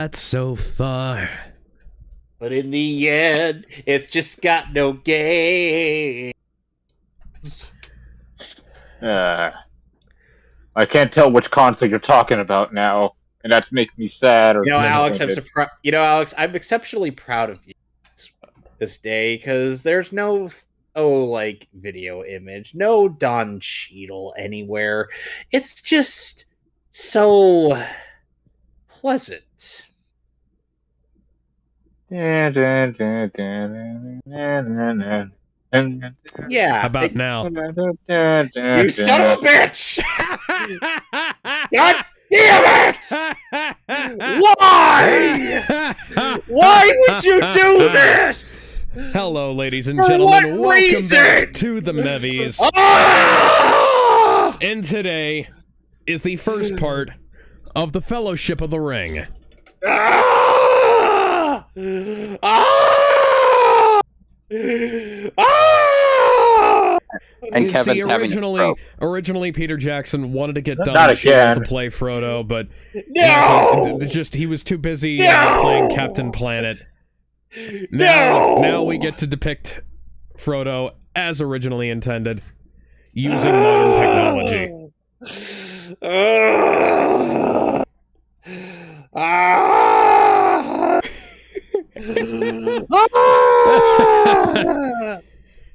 That's so far. But in the end, it's just got no games. I can't tell which concert you're talking about now, and that makes me sad. Or Alex, Alex, I'm exceptionally proud of you this day because there's no video image, no Don Cheadle anywhere. It's just so pleasant. Yeah. How about now? You son of a bitch! God damn it! Why? Why would you do this? Hello, ladies and For gentlemen. what Welcome reason? back to the Mehvies. Ah! And today is the first part of the Fellowship of the Ring. Ah! Ah! Ah! And Kevin's See, having a stroke. originally Peter Jackson wanted to get Not Don Cheadle again. to play Frodo, but No! he was too busy No! playing Captain Planet. No! Now we get to depict Frodo as originally intended, using modern technology.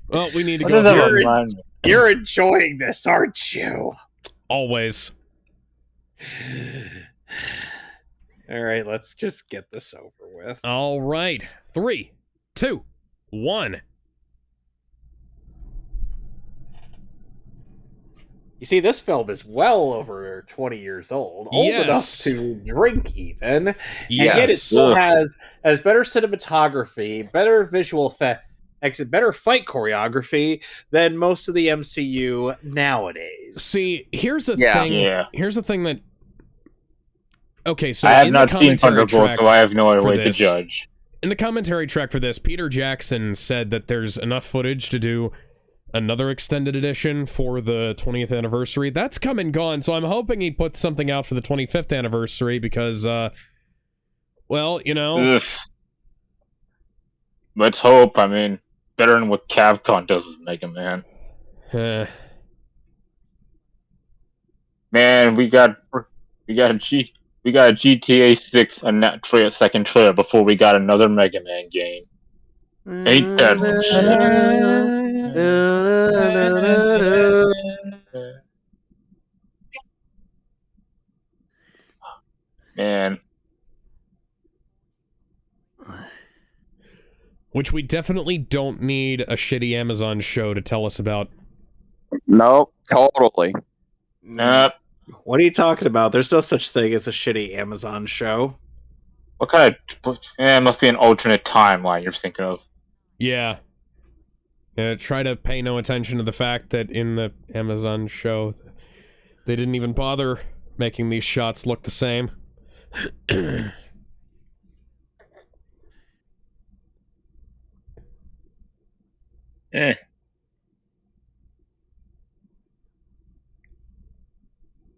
Well, we need to go. You're enjoying this, aren't you? Always. All right, let's just get this over with. All right. 3, 2, 1. You see, this film is well over 20 years old. Old enough to drink, even. And yet it still has better cinematography, better visual effects, better fight choreography than most of the MCU nowadays. See, here's the thing. Yeah. Here's the thing that... Okay, so I have not seen Thunderbolt, so I have no way to judge. In the commentary track for this, Peter Jackson said that there's enough footage to do another extended edition for the 20th anniversary. That's come and gone, so I'm hoping he puts something out for the 25th anniversary because, well, you know... Ugh. Let's hope. I mean, better than what Capcom does with Mega Man. Man, we got a GTA 6 and that second trailer before we got another Mega Man game. Ain't that man? Which we definitely don't need a shitty Amazon show to tell us about. Nope, totally. Nope. What are you talking about? There's no such thing as a shitty Amazon show. What kind of... it must be an alternate timeline you're thinking of. Yeah. Try to pay no attention to the fact that in the Amazon show, they didn't even bother making these shots look the same.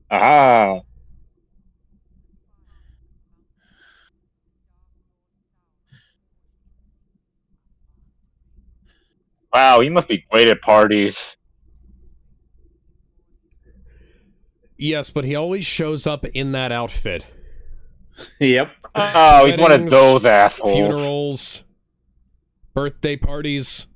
Aha! Wow, he must be great at parties. Yes, but he always shows up in that outfit. Yep. Oh, he's one of those assholes. Funerals, birthday parties.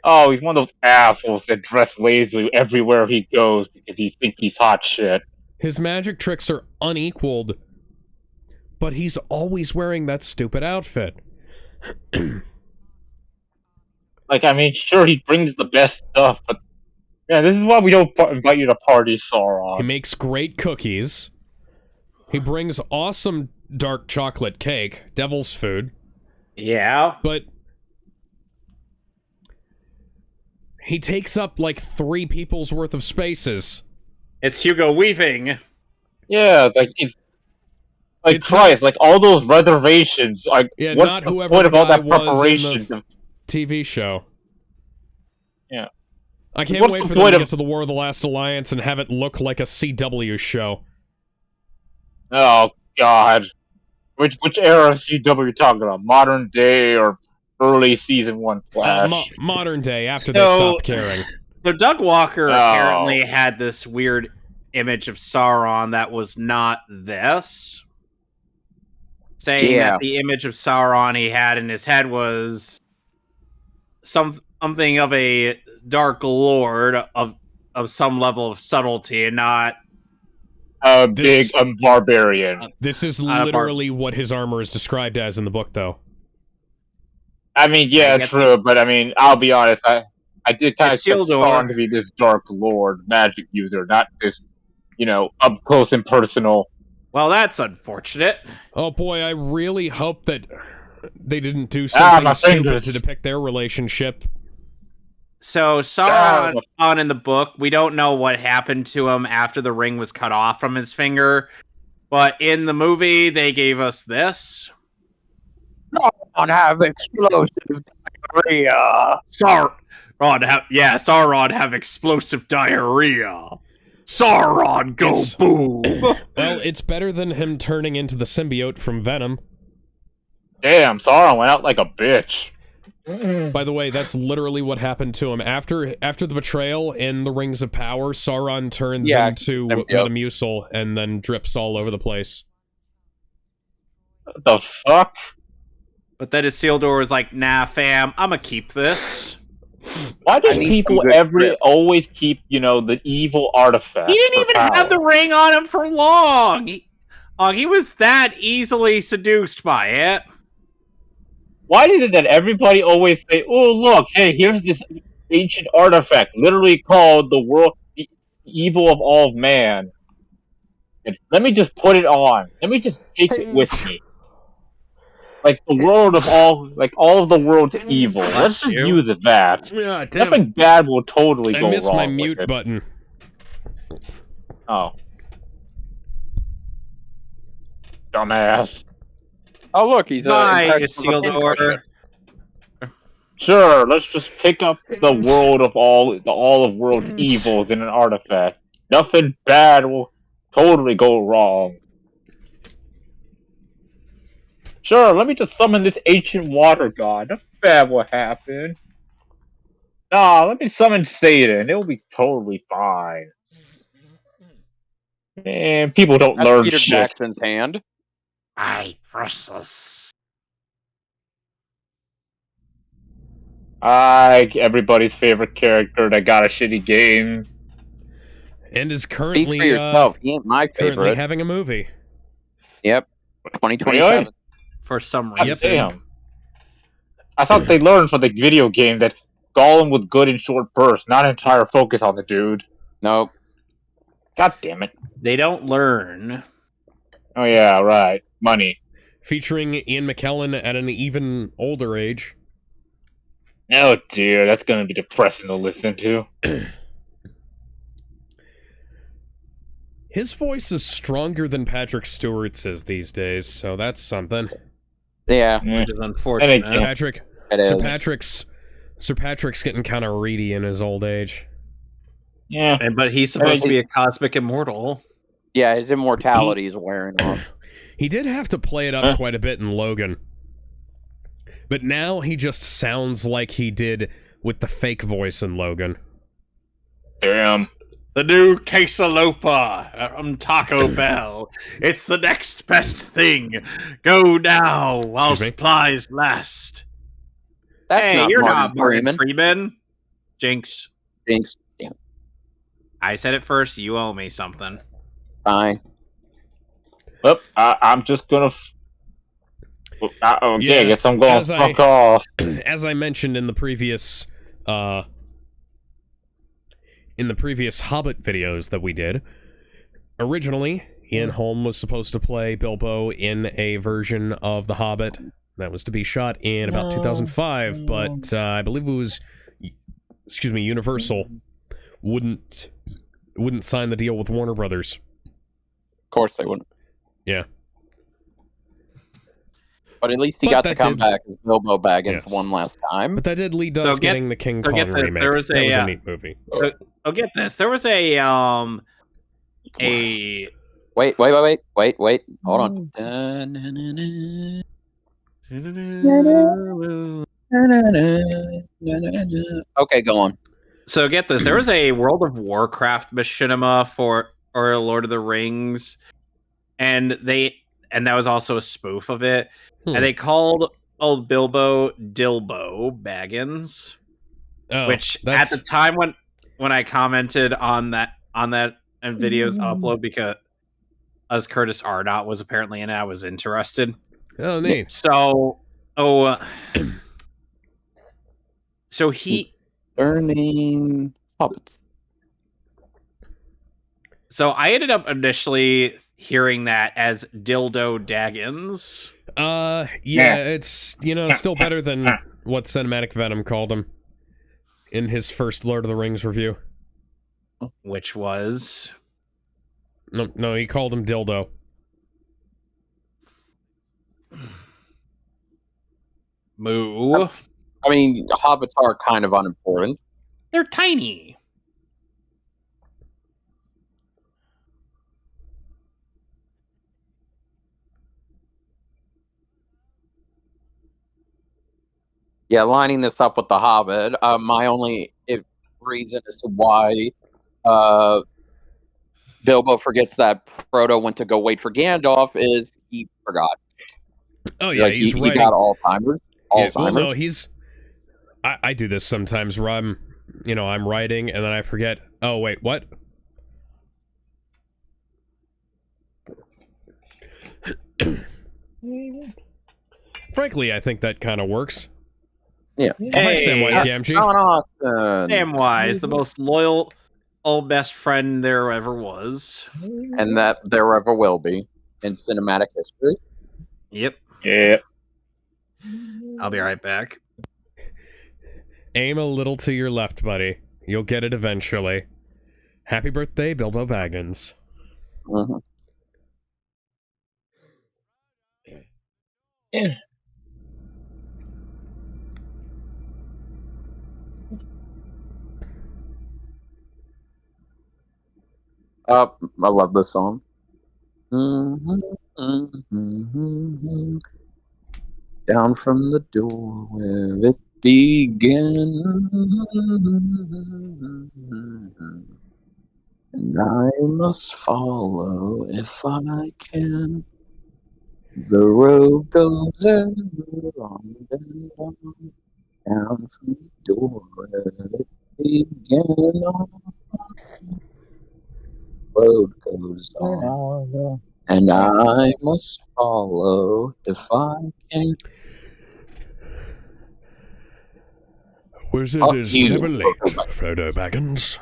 Oh, he's one of those assholes that dress lazily everywhere he goes because he thinks he's hot shit. His magic tricks are unequaled, but he's always wearing that stupid outfit. Like, I mean, sure, he brings the best stuff, but yeah, this is why we don't invite you to parties, Sauron. He makes great cookies. He brings awesome dark chocolate cake, devil's food. Yeah. But he takes up like 3 people's worth of spaces. It's Hugo Weaving. Yeah, like it's Christ, like all those reservations. Like, yeah, what's not the whoever point the about guy that was in preparation? the TV show. Yeah. I can't What's wait the for them point to of- get to the War of the Last Alliance and have it look like a CW show. Oh God. Which era of CW are you talking about? Modern day or early season 1 Flash? Modern day, after they stopped caring. So Doug Walker apparently had this weird image of Sauron that was not this. Saying that the image of Sauron he had in his head was something of a dark lord of some level of subtlety and not a barbarian. This is literally what his armor is described as in the book, though. I mean, yeah, true, but I mean, I'll be honest, I did kind of expect Sauron to be this dark lord magic user, not this, up close and personal. Well, that's unfortunate. Oh boy, I really hope that they didn't do something stupid to depict their relationship. So Sauron in the book, we don't know what happened to him after the ring was cut off from his finger, but in the movie they gave us this. Sauron have explosive diarrhea. Sauron have explosive diarrhea. Sauron go boom. Well, it's better than him turning into the symbiote from Venom. Damn, Sauron went out like a bitch. By the way, that's literally what happened to him. After the betrayal in the Rings of Power, Sauron turns into Metamucil and then drips all over the place. What the fuck? But then Isildur was like, nah, fam, I'ma keep this. Why do people always keep, the evil artifact? He didn't even have the ring on him for long. He was that easily seduced by it. Why is it that everybody always say, oh, look, hey, here's this ancient artifact, literally called the evil of all man. And let me just put it on. Let me just take it with me. Like the world of all of the world's evil. Let's just use that. Yeah, nothing bad will totally go wrong. I missed my mute button. Oh. Dumbass. Oh, look, he's Isildur. Sure, let's just pick up the world of all of world's evils in an artifact. Nothing bad will totally go wrong. Sure, let me just summon this ancient water god. Nothing bad will happen. Nah, let me summon Satan. It'll be totally fine. Man, people don't learn Peter shit. Jackson's hand. Precious. Everybody's favorite character that got a shitty game. And is currently, he ain't my favorite. Currently having a movie. Yep. 2027. Really? For some reason. Damn. I thought they learned from the video game that Gollum was good in short bursts, not entire focus on the dude. Nope. God damn it. They don't learn. Oh yeah, right. Money. Featuring Ian McKellen at an even older age. Oh dear, that's gonna be depressing to listen to. His voice is stronger than Patrick Stewart's is these days, so that's something. Yeah. Which is unfortunate. Sir Patrick's getting kind of reedy in his old age. Yeah. But he's supposed to be a cosmic immortal. Yeah, his immortality is wearing off. He did have to play it up quite a bit in Logan. But now he just sounds like he did with the fake voice in Logan. Damn. The new quesalopa from Taco Bell. It's the next best thing. Go now while supplies last. That's you're not not Morgan Freeman. Jinx. Damn. I said it first. You owe me something. Fine. Well, I'm just gonna... I guess I'm going to fuck off. As I mentioned in the previous Hobbit videos that we did, originally Ian Holm was supposed to play Bilbo in a version of The Hobbit that was to be shot in about 2005, but I believe it was, Universal wouldn't sign the deal with Warner Brothers. Of course they wouldn't. Yeah. But at least he got to come back as Bilbo Baggins one last time. But that did lead to us getting the King Kong remake. There was that was a neat movie. Get this. There was a Wait. Hold on. Okay, go on. So get this. There was a World of Warcraft machinima or Lord of the Rings, and that was also a spoof of it. And they called old Bilbo Dilbo Baggins. Which at the time when I commented on that and videos upload, because as Curtis Arnott was apparently in it, I was interested. Oh, neat. So he Burning Hobbit. So I ended up initially hearing that as Dildo Daggins. Yeah, it's still better than what Cinematic Venom called him in his first Lord of the Rings review. Which was? No, he called him Dildo. Moo. I mean, hobbits are kind of unimportant. They're tiny. Yeah, lining this up with the Hobbit, my only reason as to why Bilbo forgets that Frodo went to go wait for Gandalf is he forgot. Oh yeah, he got Alzheimer's. Well, no, I do this sometimes where I'm writing and then I forget. Oh wait, what? Frankly, I think that kind of works. Yeah. Hi, Samwise Gamgee. Samwise, the most loyal old best friend there ever was. And that there ever will be in cinematic history. Yep. I'll be right back. Aim a little to your left, buddy. You'll get it eventually. Happy birthday, Bilbo Baggins. Mm-hmm. Yeah. I love this song. Down from the door where it began, and I must follow if I can. The road goes on and on, down from the door where it began. Road goes on, and I must follow if I can. Wizard is never late, Frodo Baggins.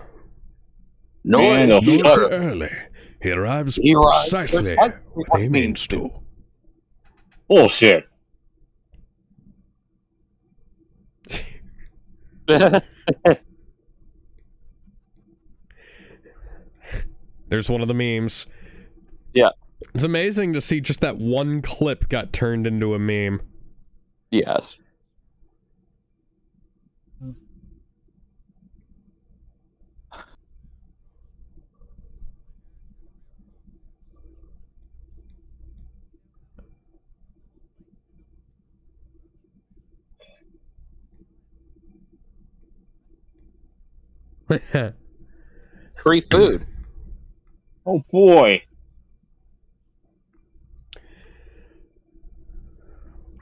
No, so early. He arrives precisely when he means to. Bullshit. There's one of the memes. Yeah. It's amazing to see just that one clip got turned into a meme. Yes. Free food. Oh boy.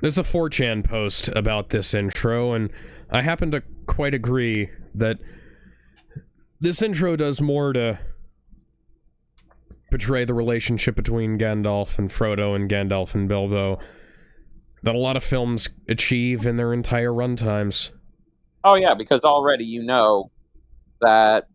There's a 4chan post about this intro, and I happen to quite agree that this intro does more to portray the relationship between Gandalf and Frodo and Gandalf and Bilbo than a lot of films achieve in their entire runtimes. Oh yeah, because already you know that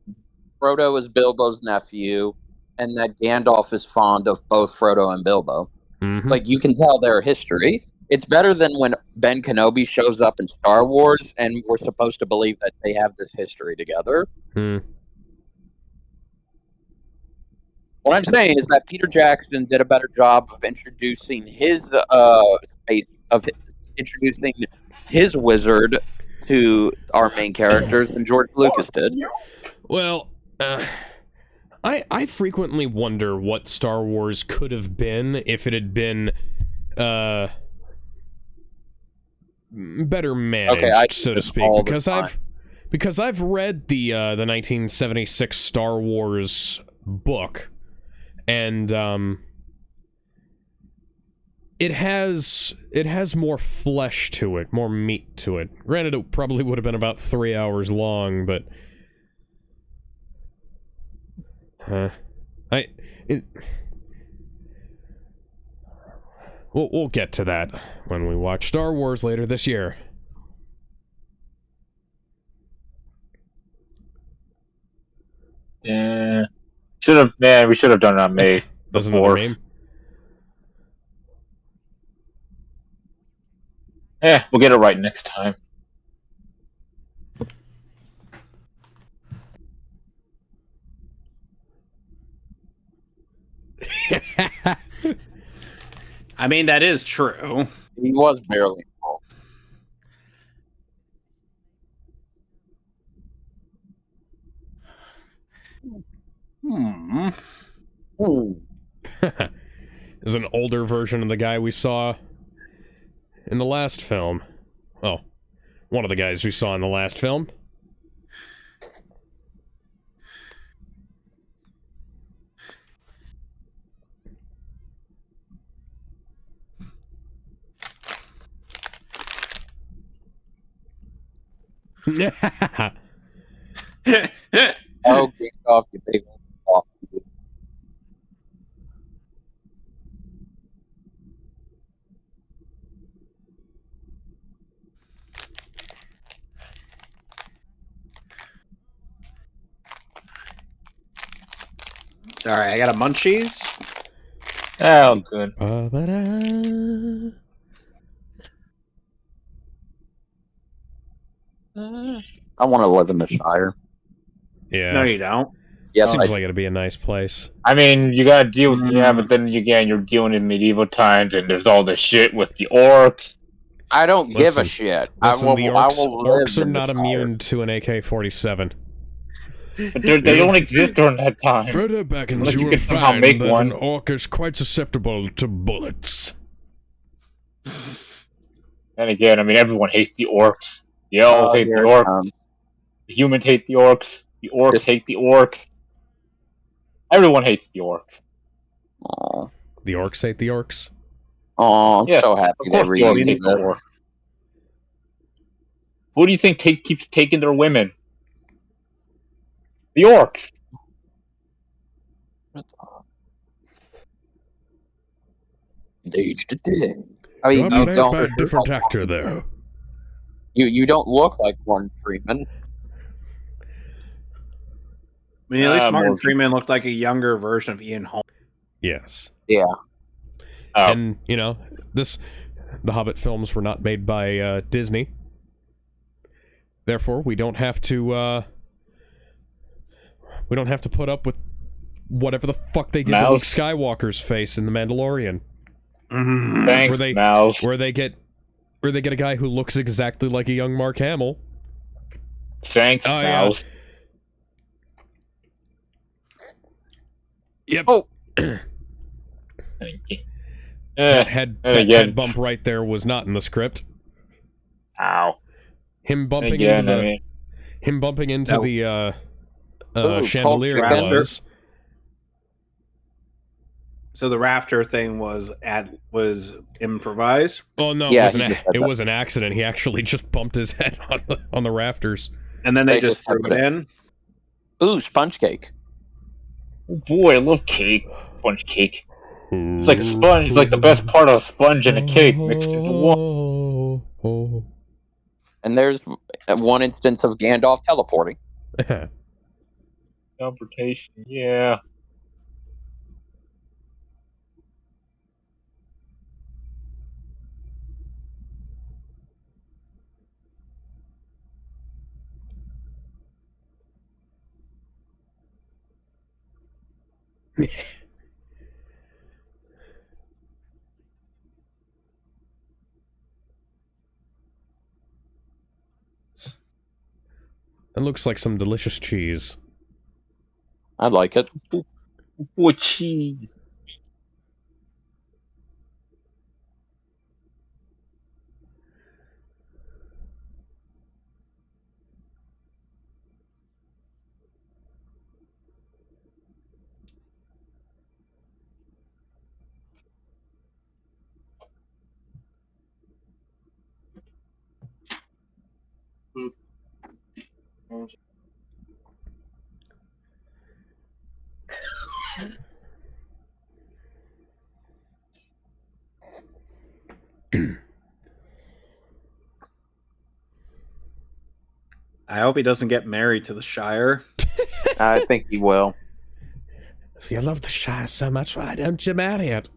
Frodo is Bilbo's nephew, and that Gandalf is fond of both Frodo and Bilbo. Mm-hmm. Like, you can tell their history. It's better than when Ben Kenobi shows up in Star Wars, and we're supposed to believe that they have this history together. What I'm saying is that Peter Jackson did a better job of introducing his wizard to our main characters than George Lucas did. Well, I frequently wonder what Star Wars could have been if it had been better managed, so to speak. Because I've read the 1976 Star Wars book, and it has more flesh to it, more meat to it. Granted, it probably would have been about 3 hours long, but we'll get to that when we watch Star Wars later this year. Yeah, we should have done it on May the 4th. We'll get it right next time. I mean, that is true. He was barely involved. Is an older version of the guy we saw in the last film. Oh, one of the guys we saw in the last film. Oh, get off, you big off. Sorry, I got a munchies. Oh, good. I want to live in the Shire. Yeah. No, you don't. Yes, Seems like it'd be a nice place. I mean, you gotta deal with but then again, you're dealing in medieval times, and there's all this shit with the orcs. I don't give a shit. Orcs are not immune to an AK-47. But they don't exist during that time. Further back in you will find that an orc is quite susceptible to bullets. And again, I mean, everyone hates the orcs. The elves hate the orcs. The humans hate the orcs. The orcs hate the orc. Everyone hates the orcs. Aww. The orcs hate the orcs? Oh, I'm so happy they reused this. Who do you think keeps taking their women? The orcs. Age to dig. I mean, you don't. A different actor there. You don't look like Martin Freeman. I mean, at least Martin Freeman looked like a younger version of Ian Holm. Yes. Yeah. And, you know, the Hobbit films were not made by Disney. Therefore, we don't have to put up with whatever the fuck they did to Luke Skywalker's face in The Mandalorian. Thanks, Mouse. Where they get a guy who looks exactly like a young Mark Hamill. Thanks, Mouse. Yep. Oh. Thank you. That head bump right there was not in the script. Ow. Him bumping into the chandelier was. So the rafter thing was improvised. Oh no, it was an accident. He actually just bumped his head on the rafters, and then they just threw it in. Ooh, sponge cake. Oh boy, I love cake. Sponge cake. It's like a sponge. It's like the best part of a sponge and a cake mixed into one. And there's one instance of Gandalf teleporting. Teleportation, yeah. That looks like some delicious cheese. I like it. With cheese. I hope he doesn't get married to the Shire. I think he will. If you love the Shire so much, why don't you marry it?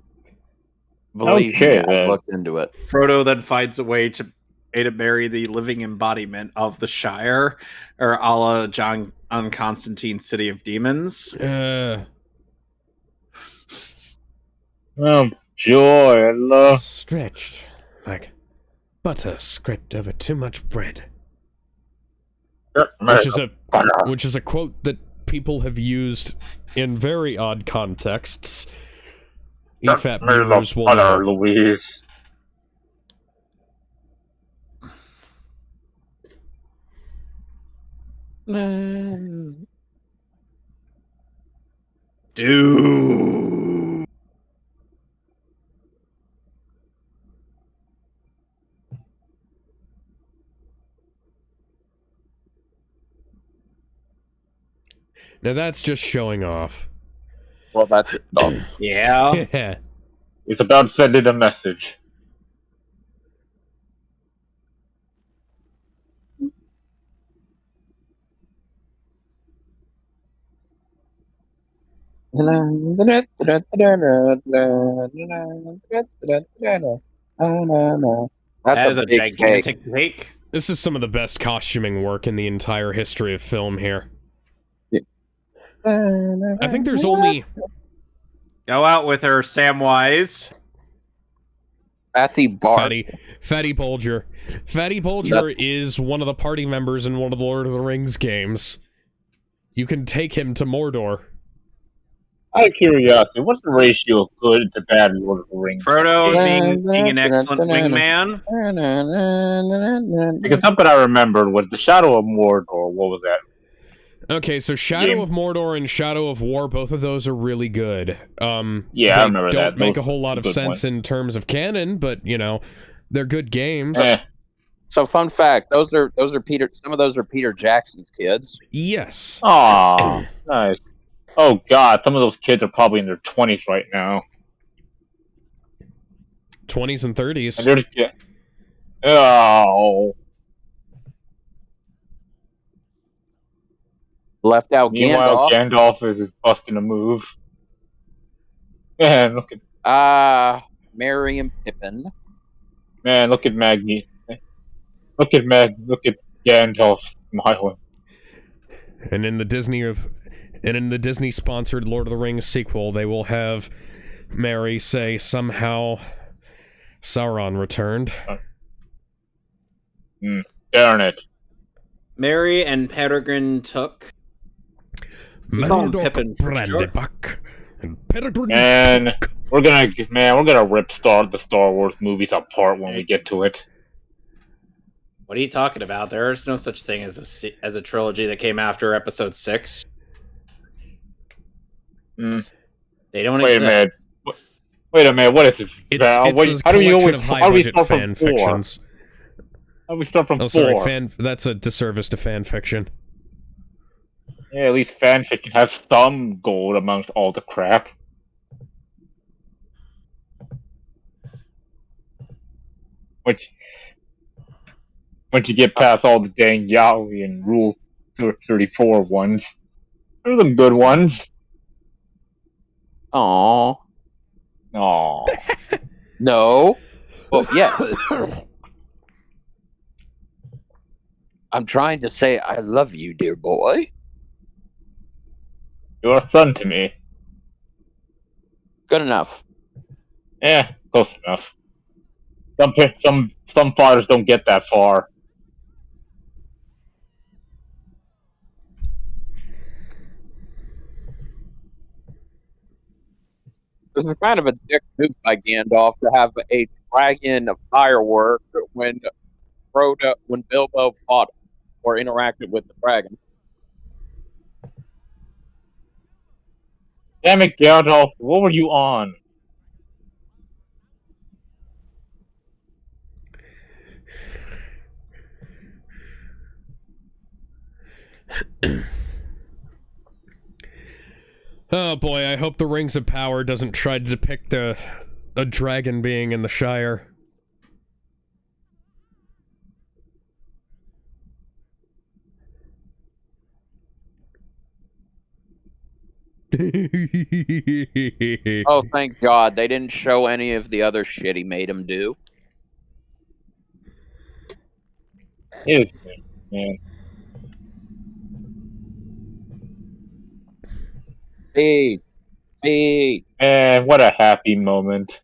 Believe Okay, me, I then. looked into it. Frodo then finds a way to marry the living embodiment of the Shire, or a la John Constantine's City of Demons. Oh, joy and love. Stretched like butter scraped over too much bread. Which is a quote that people have used in very odd contexts. EFAP viewers will know. Louise. Dude. Now that's just showing off. Well, that's dumb. Yeah. Yeah. It's about sending a message. That is a big gigantic cake. This is some of the best costuming work in the entire history of film here. I think there's only... Go out with her, Samwise. Fatty Bart. Fatty Bulger. Fatty Bulger is one of the party members in one of the Lord of the Rings games. You can take him to Mordor. Out of curiosity, what's the ratio of good to bad in Lord of the Rings? Frodo being an excellent wingman. Because something I remembered was the Shadow of Mordor. What was that? Okay, so Shadow of Mordor and Shadow of War, both of those are really good. Yeah, I remember that. Don't make a whole lot of sense in terms of canon, but you know, they're good games. So, fun fact: those are Peter. Some of those are Peter Jackson's kids. Yes. Aw, nice. Oh God, some of those kids are probably in their 20s right now. 20s and 30s. And they're just Left out Meanwhile, Gandalf is busting a move. Man, look at Merry and Pippin. Man, look at Maggie. Look at Gandalf smiling. And in the Disney sponsored Lord of the Rings sequel, they will have Merry say somehow Sauron returned. Darn it. Merry and Peregrine took. Pippin and Peregrine. And we're gonna rip the Star Wars movies apart when we get to it. What are you talking about? There is no such thing as a trilogy that came after Episode 6. They don't Wait exist. Wait a minute. What is this? How do we start from 4? Fictions? How do we start from 4? Sorry, that's a disservice to fan fiction. Yeah, at least fanfiction has some gold amongst all the crap. Once you get past all the dang yaoi and Rule 34 ones, there's some good ones. Aww. No. Well, yeah. I'm trying to say I love you, dear boy. You're a son to me. Good enough. Yeah, close enough. Some fathers don't get that far. This is kind of a dick move by Gandalf to have a dragon firework when Bilbo fought or interacted with the dragon. Damn it, Gandalf! What were you on? Oh boy, I hope the Rings of Power doesn't try to depict a dragon being in the Shire. Oh, thank God. They didn't show any of the other shit he made him do. Man. Hey. Man, what a happy moment.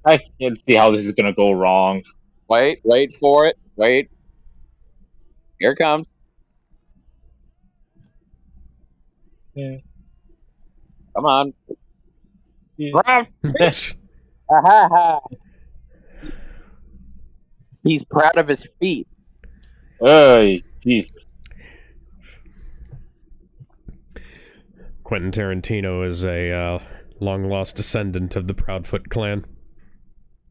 I can't see how this is gonna go wrong. Wait for it. Wait. Here it comes. Yeah. Come on. Yeah. He's proud of his feet. Hey, Jesus. Quentin Tarantino is a long-lost descendant of the Proudfoot clan.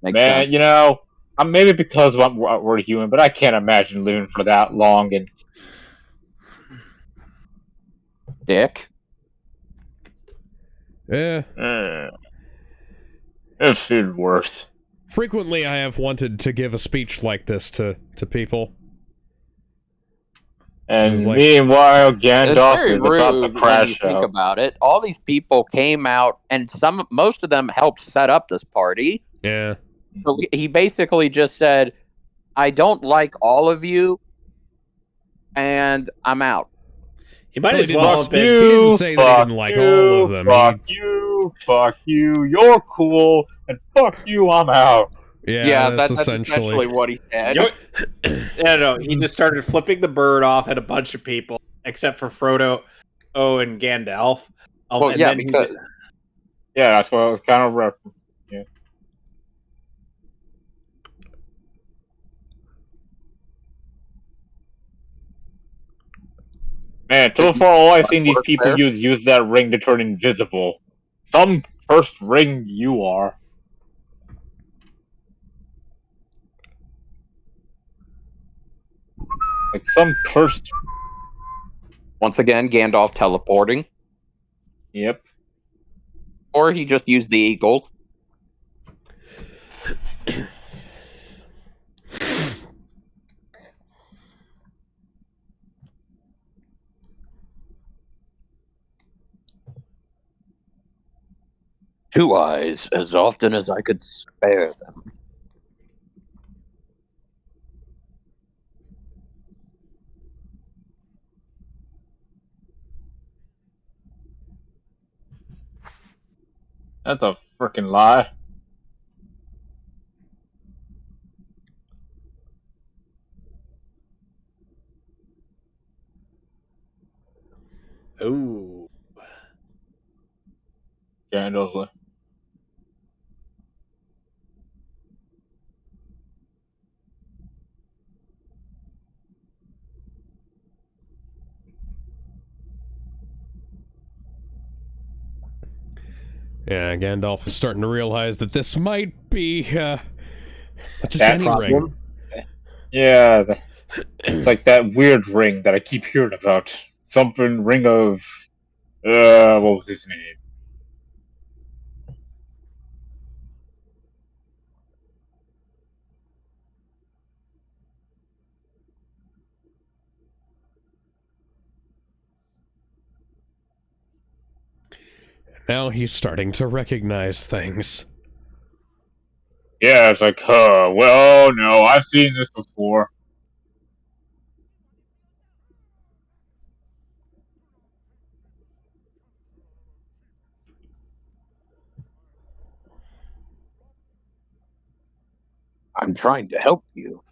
Man, sense. You know, maybe because we're human, but I can't imagine living for that long. And Dick. Yeah. It's been worse. Frequently, I have wanted to give a speech like this to people. And like, meanwhile, Gandalf is about to crash out. Think about it. All these people came out, and most of them helped set up this party. Yeah. So he basically just said, "I don't like all of you, and I'm out." He might as well have been. He didn't say that he didn't like all of them. Fuck you, you're cool, and fuck you, I'm out. Yeah, that's essentially what he said. No, he just started flipping the bird off at a bunch of people, except for Frodo, and Gandalf. That's what I was kind of referencing. Yeah. Man, so far all I've seen these people use that ring to turn invisible. Some cursed ring you are. Like some cursed... Once again, Gandalf teleporting. Yep. Or he just used the eagle. Two eyes, as often as I could spare them. That's a freaking lie. Ooh. Gandalf. Yeah, Gandalf is starting to realize that this might be just that any problem? ring. Yeah, it's like that weird ring that I keep hearing about. Something ring of... what was his name? Now he's starting to recognize things. Yeah, it's like, well, no, I've seen this before. I'm trying to help you.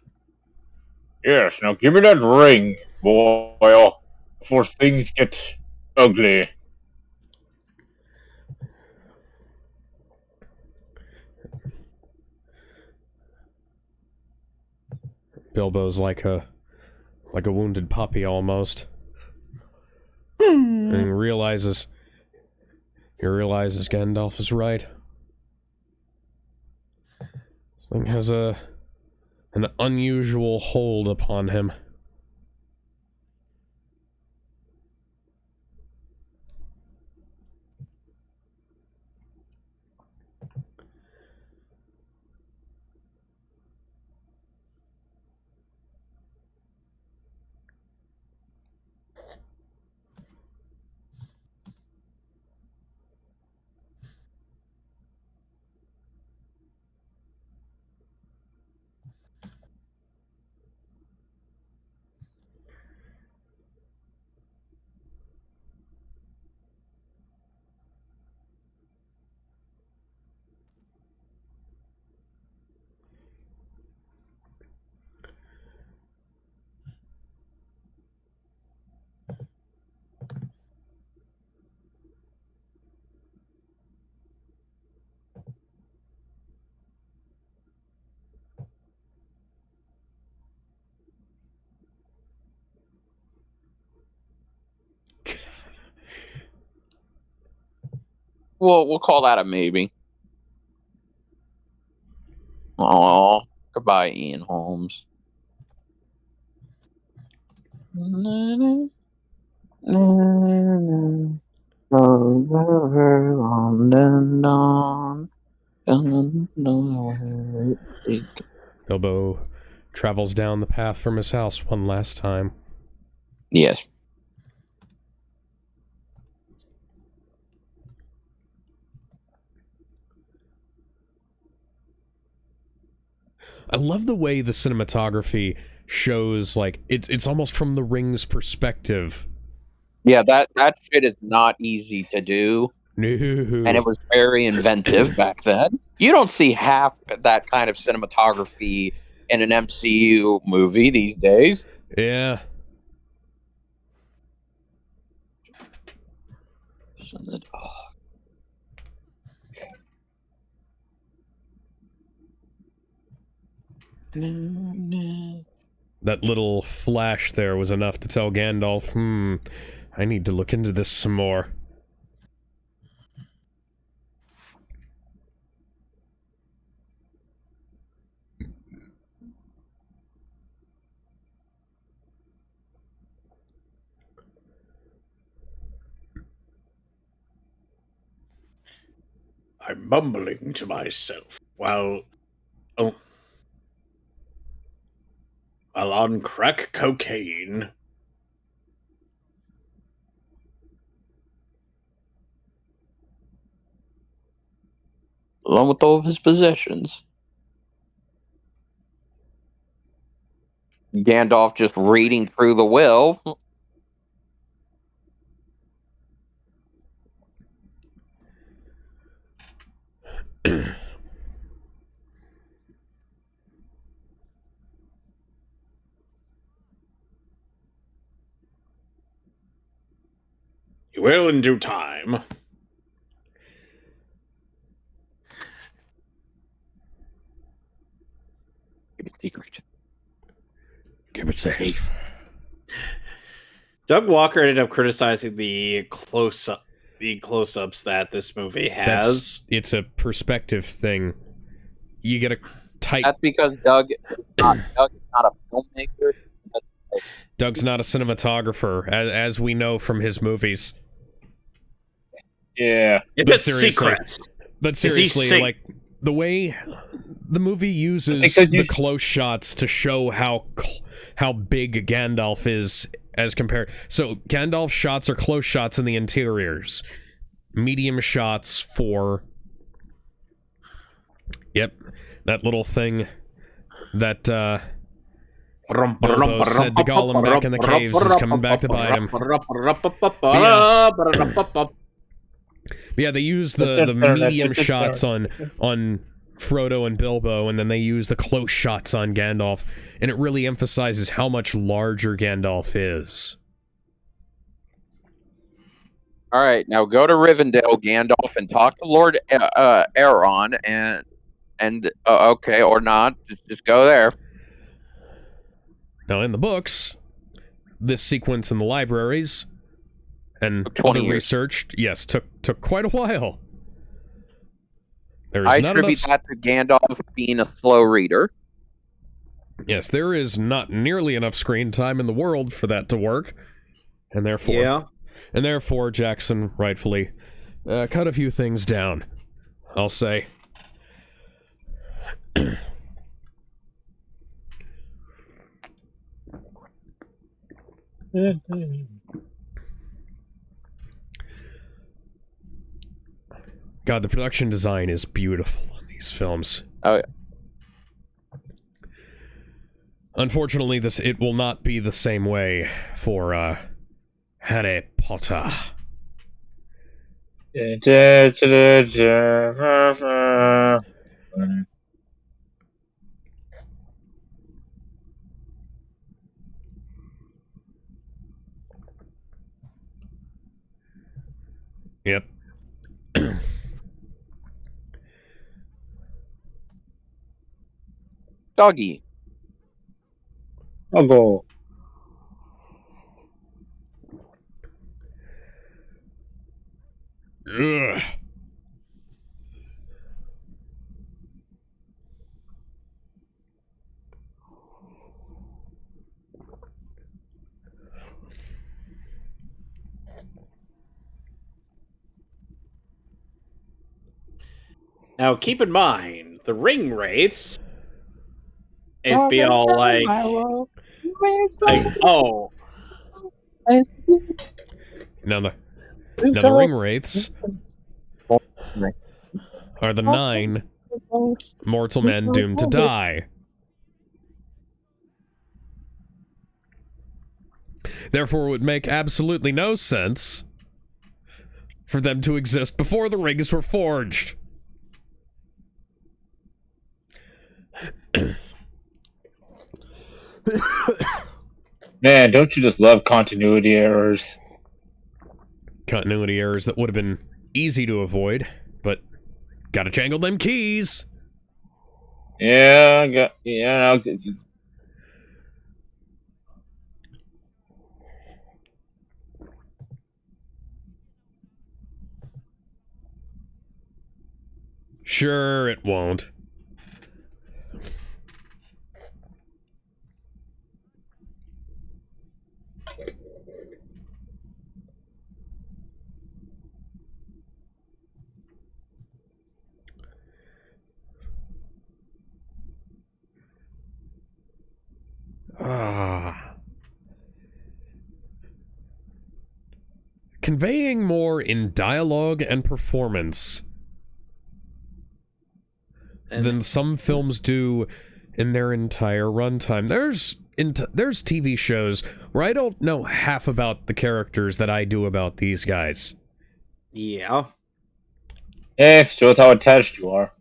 Yes, now give me that ring, boy, before things get ugly. Bilbo's like a wounded puppy almost. And he realizes Gandalf is right. This thing has an unusual hold upon him. Well, we'll call that a maybe. Oh, goodbye, Ian Holmes. Bilbo travels down the path from his house one last time. Yes. I love the way the cinematography shows, like, it's almost from the Ring's perspective. Yeah, that shit is not easy to do. No. And it was very inventive back then. You don't see half that kind of cinematography in an MCU movie these days. Yeah. That little flash there was enough to tell Gandalf, I need to look into this some more. I'm mumbling to myself while on crack cocaine. Along with all of his possessions. Gandalf just reading through the will. You will in due time. Keep it secret. Keep it safe. Doug Walker ended up criticizing the close-ups that this movie has. It's a perspective thing. You get a tight... That's because Doug is not a filmmaker. Doug's not a cinematographer, as we know from his movies. Yeah. It's secret. But seriously, like, the way the movie uses the close shots to show how big Gandalf is as compared... So, Gandalf's shots are close shots in the interiors. Medium shots for... Yep. That little thing that, Bilbo said to Gollum back in the caves is coming back to bite him. Yeah, they use the medium shots on Frodo and Bilbo, and then they use the close shots on Gandalf, and it really emphasizes how much larger Gandalf is. All right, now go to Rivendell, Gandalf, and talk to Lord Elrond, and okay, or not, just go there. Now, in the books, this sequence in the libraries and other research, yes, took quite a while. I attribute that to Gandalf being a slow reader. Yes, there is not nearly enough screen time in the world for that to work, and therefore, Jackson rightfully cut a few things down, I'll say. God, the production design is beautiful on these films. Oh, yeah. Unfortunately, it will not be the same way for Harry Potter. Yep. Doggy. I'll go. Ugh. Now, keep in mind, the ring rates is be all like, oh. Now the ring wraiths are the 9 mortal men doomed to die. Therefore, it would make absolutely no sense for them to exist before the rings were forged. Man, don't you just love continuity errors? Continuity errors that would have been easy to avoid, but gotta jangle them keys. Yeah, Sure, it won't. Conveying more in dialogue and performance than some films do in their entire runtime. There's TV shows where I don't know half about the characters that I do about these guys. Yeah. It shows how attached you are.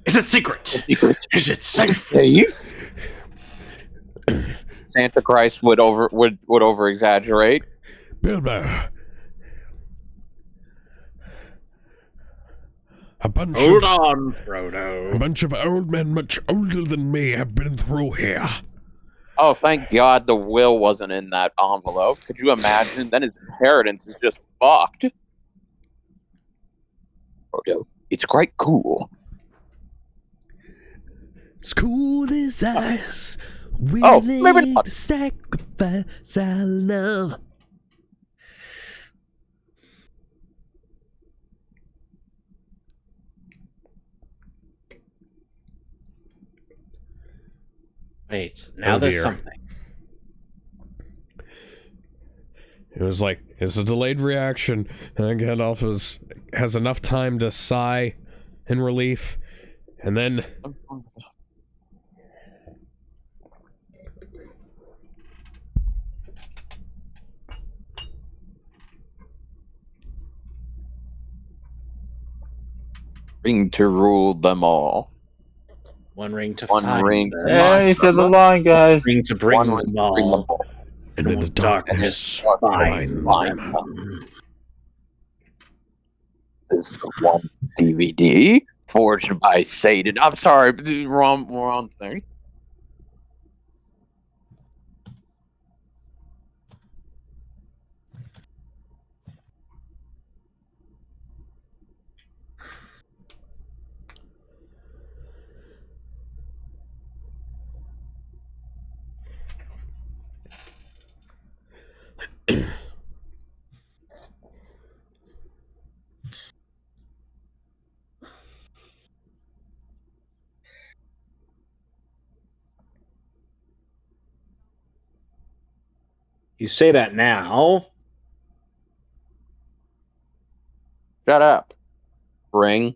Is it secret? Is it safe? Santa Christ would over exaggerate. Bilbo. Hold on, Frodo. A bunch of old men much older than me have been through here. Oh, thank God the will wasn't in that envelope. Could you imagine? Then his inheritance is just fucked. Frodo, it's quite cool. It's cool as ice. Maybe not. To sacrifice our love. Wait, now there's something. It was like, it's a delayed reaction, and Gandalf has enough time to sigh in relief, and then... Ring to rule them all. One ring to One find ring. them. Yeah, he said the line, guys. Ring to bring One them ring all. to bring them all. And in the darkness, find them. This is the one DVD forged by Satan. I'm sorry, wrong thing. You say that now. Shut up. Ring.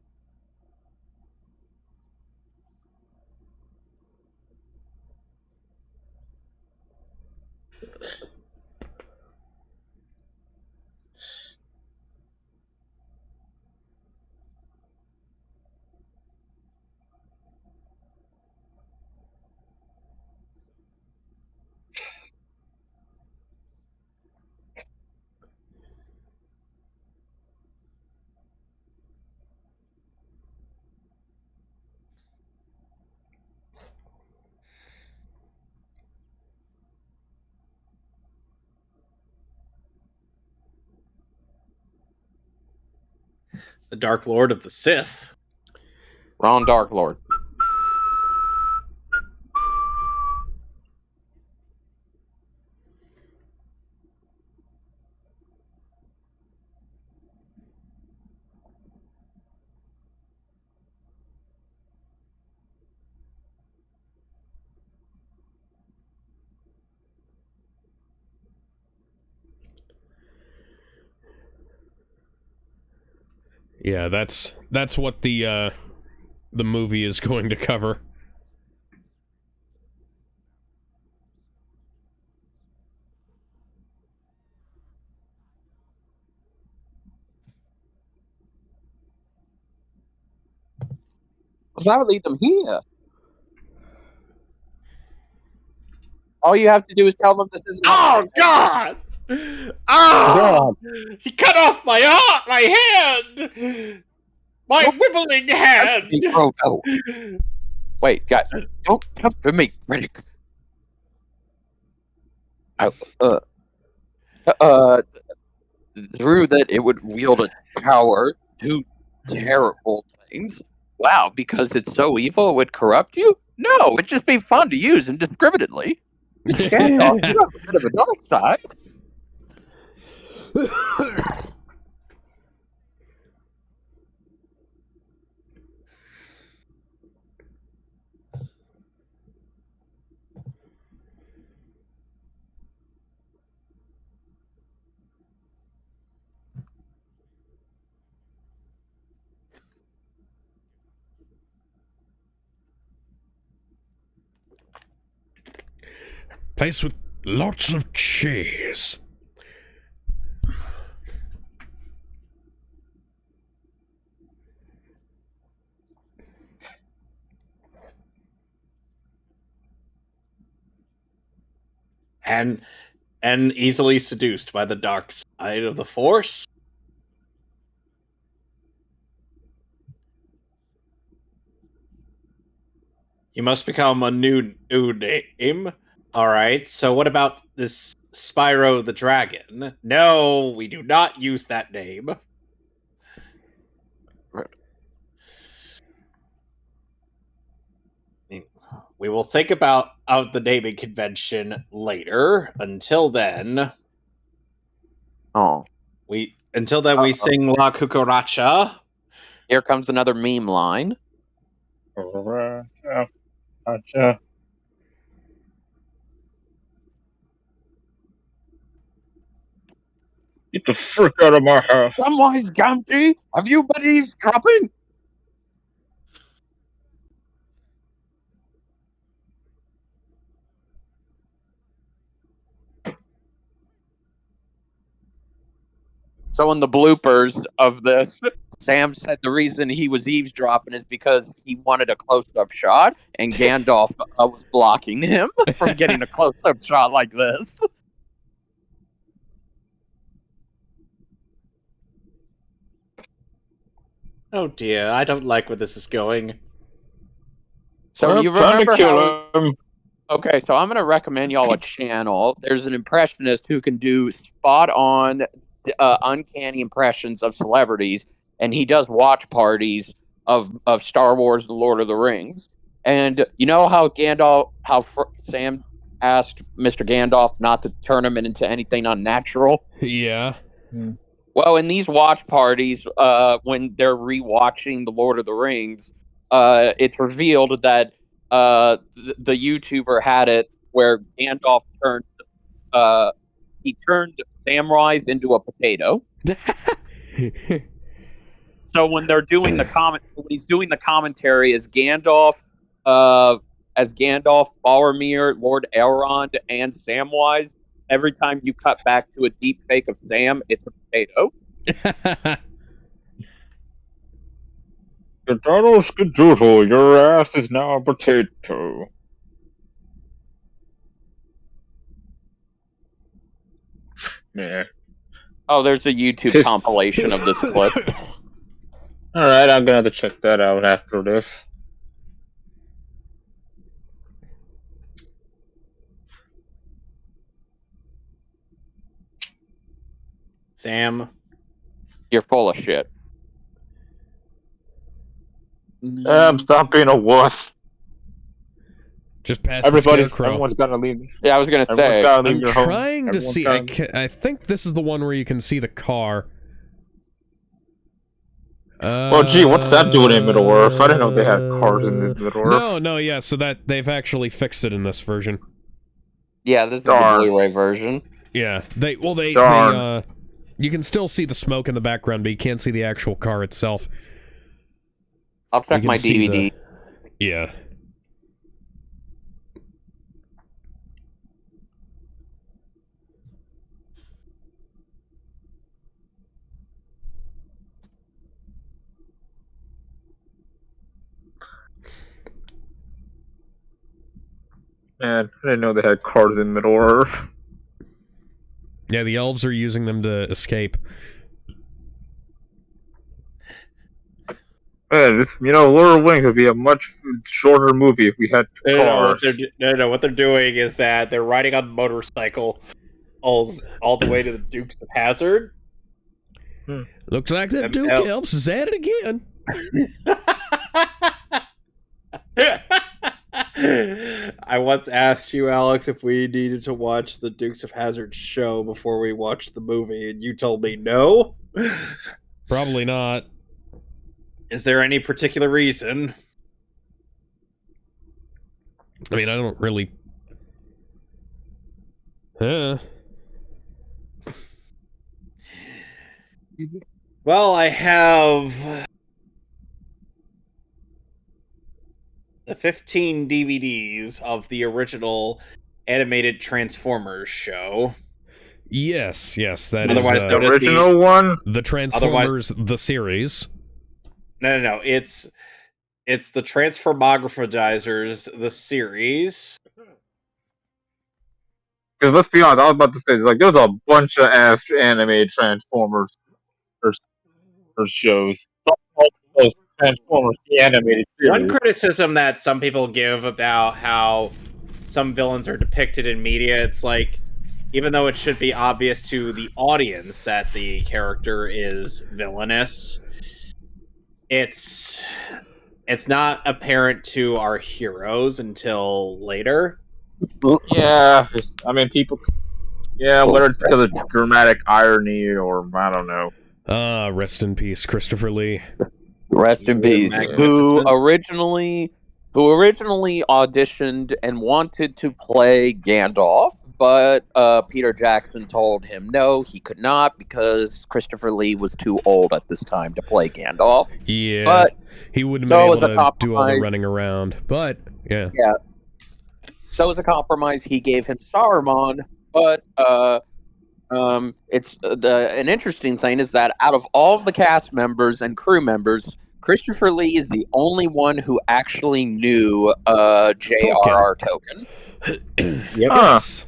The Dark Lord of the Sith. Wrong Dark Lord. Yeah, that's what the movie is going to cover. Because that would lead them here. All you have to do is tell them this is. Oh God! Oh, he cut off my hand, my wibbling hand. Oh no! Wait, guys, don't come for me, critic. Through that it would wield a power to terrible things. Wow, because it's so evil it would corrupt you? No, it'd just be fun to use indiscriminately. It's Gandalf. You have a bit of a dark side. Place with lots of cheese. And easily seduced by the dark side of the Force. You must become a new name. All right. So what about this Spyro the Dragon? No, we do not use that name. We will think about the naming convention later. Until then, we sing La Cucaracha. Here comes another meme line. Gotcha. Get the frick out of my house. Samwise Gamgee, have you been eavesdropping? So in the bloopers of this, Sam said the reason he was eavesdropping is because he wanted a close-up shot, and Gandalf was blocking him from getting a close-up shot like this. Oh dear, I don't like where this is going. So you remember how... Okay, so I'm going to recommend y'all a channel. There's an impressionist who can do spot-on, uncanny impressions of celebrities, and he does watch parties of Star Wars: The Lord of the Rings. And you know how Sam asked Mr. Gandalf not to turn him into anything unnatural. Yeah. Well, in these watch parties, when they're rewatching The Lord of the Rings, it's revealed that the YouTuber had it where Gandalf turned Samwise into a potato. So when they're doing when he's doing the commentary as Gandalf, Boromir, Lord Elrond, and Samwise, every time you cut back to a deep fake of Sam, it's a potato. Potato skedoodle, your ass is now a potato. Yeah. Oh, there's a YouTube compilation of this clip. Alright, I'm gonna have to check that out after this. Sam, you're full of shit. Stop being a wuss. Just pass the scarecrow. Everyone's gotta leave. Yeah, I was gonna say. I'm trying to see. I think this is the one where you can see the car. Well, gee, what's that doing in Middle Earth? I didn't know they had cars in Middle Earth. No, yeah. So that they've actually fixed it in this version. Yeah, this is the Blu-ray version. Yeah, they you can still see the smoke in the background, but you can't see the actual car itself. I'll check my DVD. Yeah. Man, I didn't know they had cars in Middle Earth. Yeah, the elves are using them to escape. Man, Lord of the Rings would be a much shorter movie if we had cars. What they're doing is that they're riding on a motorcycle all the way to the Dukes of Hazzard. Looks like that Duke Elves is at it again. I once asked you, Alex, if we needed to watch the Dukes of Hazzard show before we watched the movie, and you told me no. Probably not. Is there any particular reason? I mean, I don't really... Well, I have the 15 DVDs of the original animated Transformers show. Yes, that Otherwise is the original one. The Transformers, the series. No. It's the Transformographisers, the series. Because let's be honest, I was about to say, there's a bunch of ass animated Transformers or shows. Those Transformers, the animated series. One criticism that some people give about how some villains are depicted in media, it's like, even though it should be obvious to the audience that the character is villainous, it's not apparent to our heroes until later. Yeah, I mean, people... Yeah, whether it's because of dramatic irony or, I don't know. Rest in peace, Christopher Lee. Rest in peace. Who originally auditioned and wanted to play Gandalf, but Peter Jackson told him no, he could not because Christopher Lee was too old at this time to play Gandalf. Yeah, but he wouldn't have been able to do all the running around. But yeah. So as a compromise, he gave him Saruman. But it's an interesting thing is that out of all of the cast members and crew members, Christopher Lee is the only one who actually knew J.R.R. Tolkien. Yes.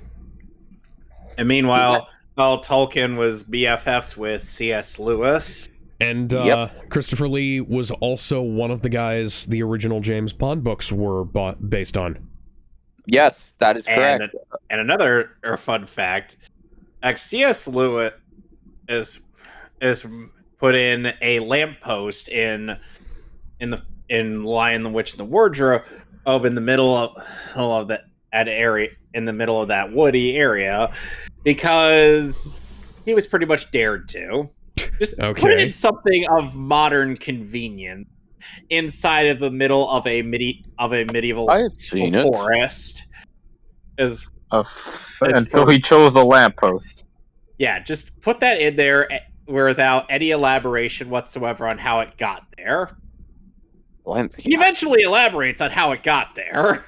And meanwhile, Tolkien was BFFs with C.S. Lewis. And Christopher Lee was also one of the guys the original James Bond books were based on. Yes, that is correct. And another fun fact, C.S. Lewis is put in a lamppost in Lion, the Witch, and the Wardrobe in the middle of that area in the middle of that woody area because he was pretty much dared to. Just put it in something of modern convenience inside of the middle of a medieval forest. Until he chose the lamppost. Yeah, just put that in there without any elaboration whatsoever on how it got there. He eventually elaborates on how it got there.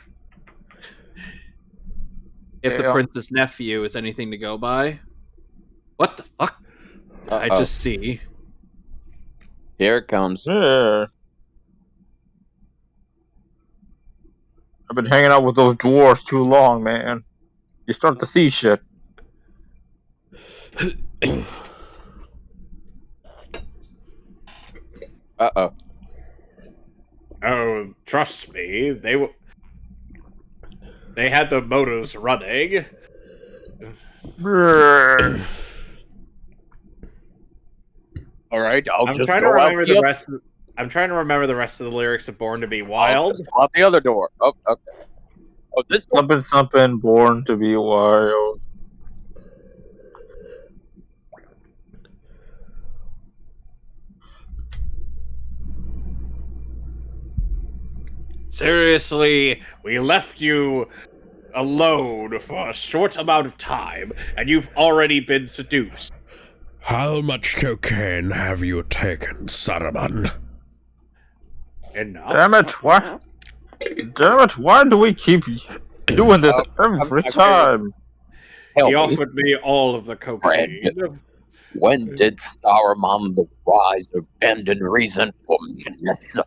If the prince's nephew is anything to go by. What the fuck? I just see. Here it comes. Yeah. I've been hanging out with those dwarves too long, man. You start to see shit. Uh-oh. Oh, trust me, they had the motors running. All right, I'm trying to remember the rest of the lyrics of "Born to Be Wild." Out the other door. Oh, okay. Oh, this one. Something, born to be wild. Seriously, we left you alone for a short amount of time, and you've already been seduced. How much cocaine have you taken, Saruman? Enough. Damn it! Why? Damn it! Why do we keep doing this every time? He offered me all of the cocaine. When did Saruman the Wise abandon reason for madness?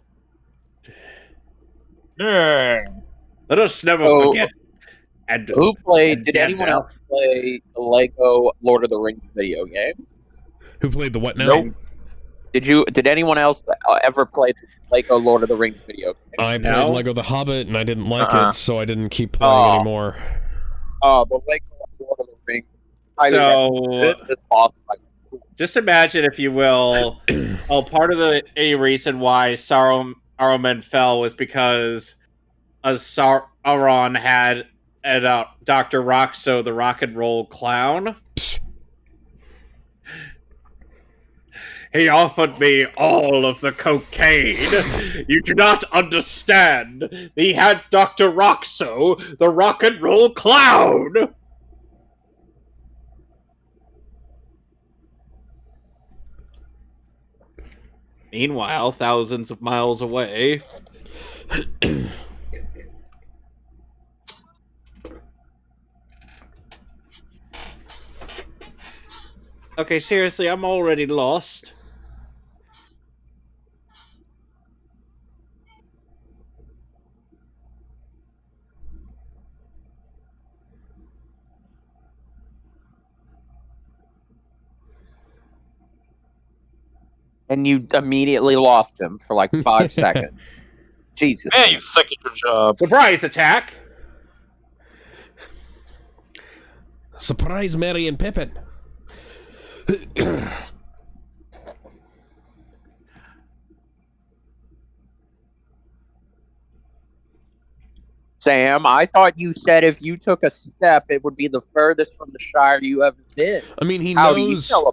Let us never forget. And who played? Did anyone else play the Lego Lord of the Rings video game? Who played the what now? Nope. Did anyone else ever play the Lego Lord of the Rings video game? I played Lego The Hobbit, and I didn't like it, so I didn't keep playing anymore. The Lego Lord of the Rings. So, awesome. Just imagine, if you will, part of a reason why Saruman fell was because Sauron had Dr. Roxo, the rock and roll clown. He offered me all of the cocaine. You do not understand. He had Dr. Roxo, the rock and roll clown. Meanwhile, thousands of miles away. Okay, seriously, I'm already lost. And you immediately lost him for like 5 seconds. Jesus. Hey, you suck at your job. Surprise attack! Surprise Merry and Pippin. Sam, I thought you said if you took a step, it would be the furthest from the Shire you ever been. I mean, he How knows. Do you know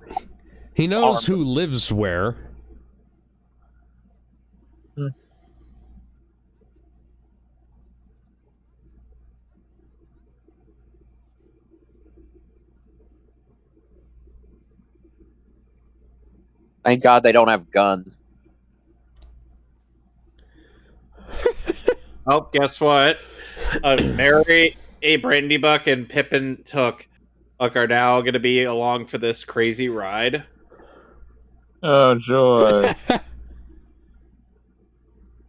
he knows who lives where. Thank God they don't have guns. Oh, guess what? Mary, Brandybuck, and Pippin are now going to be along for this crazy ride. Oh, joy. I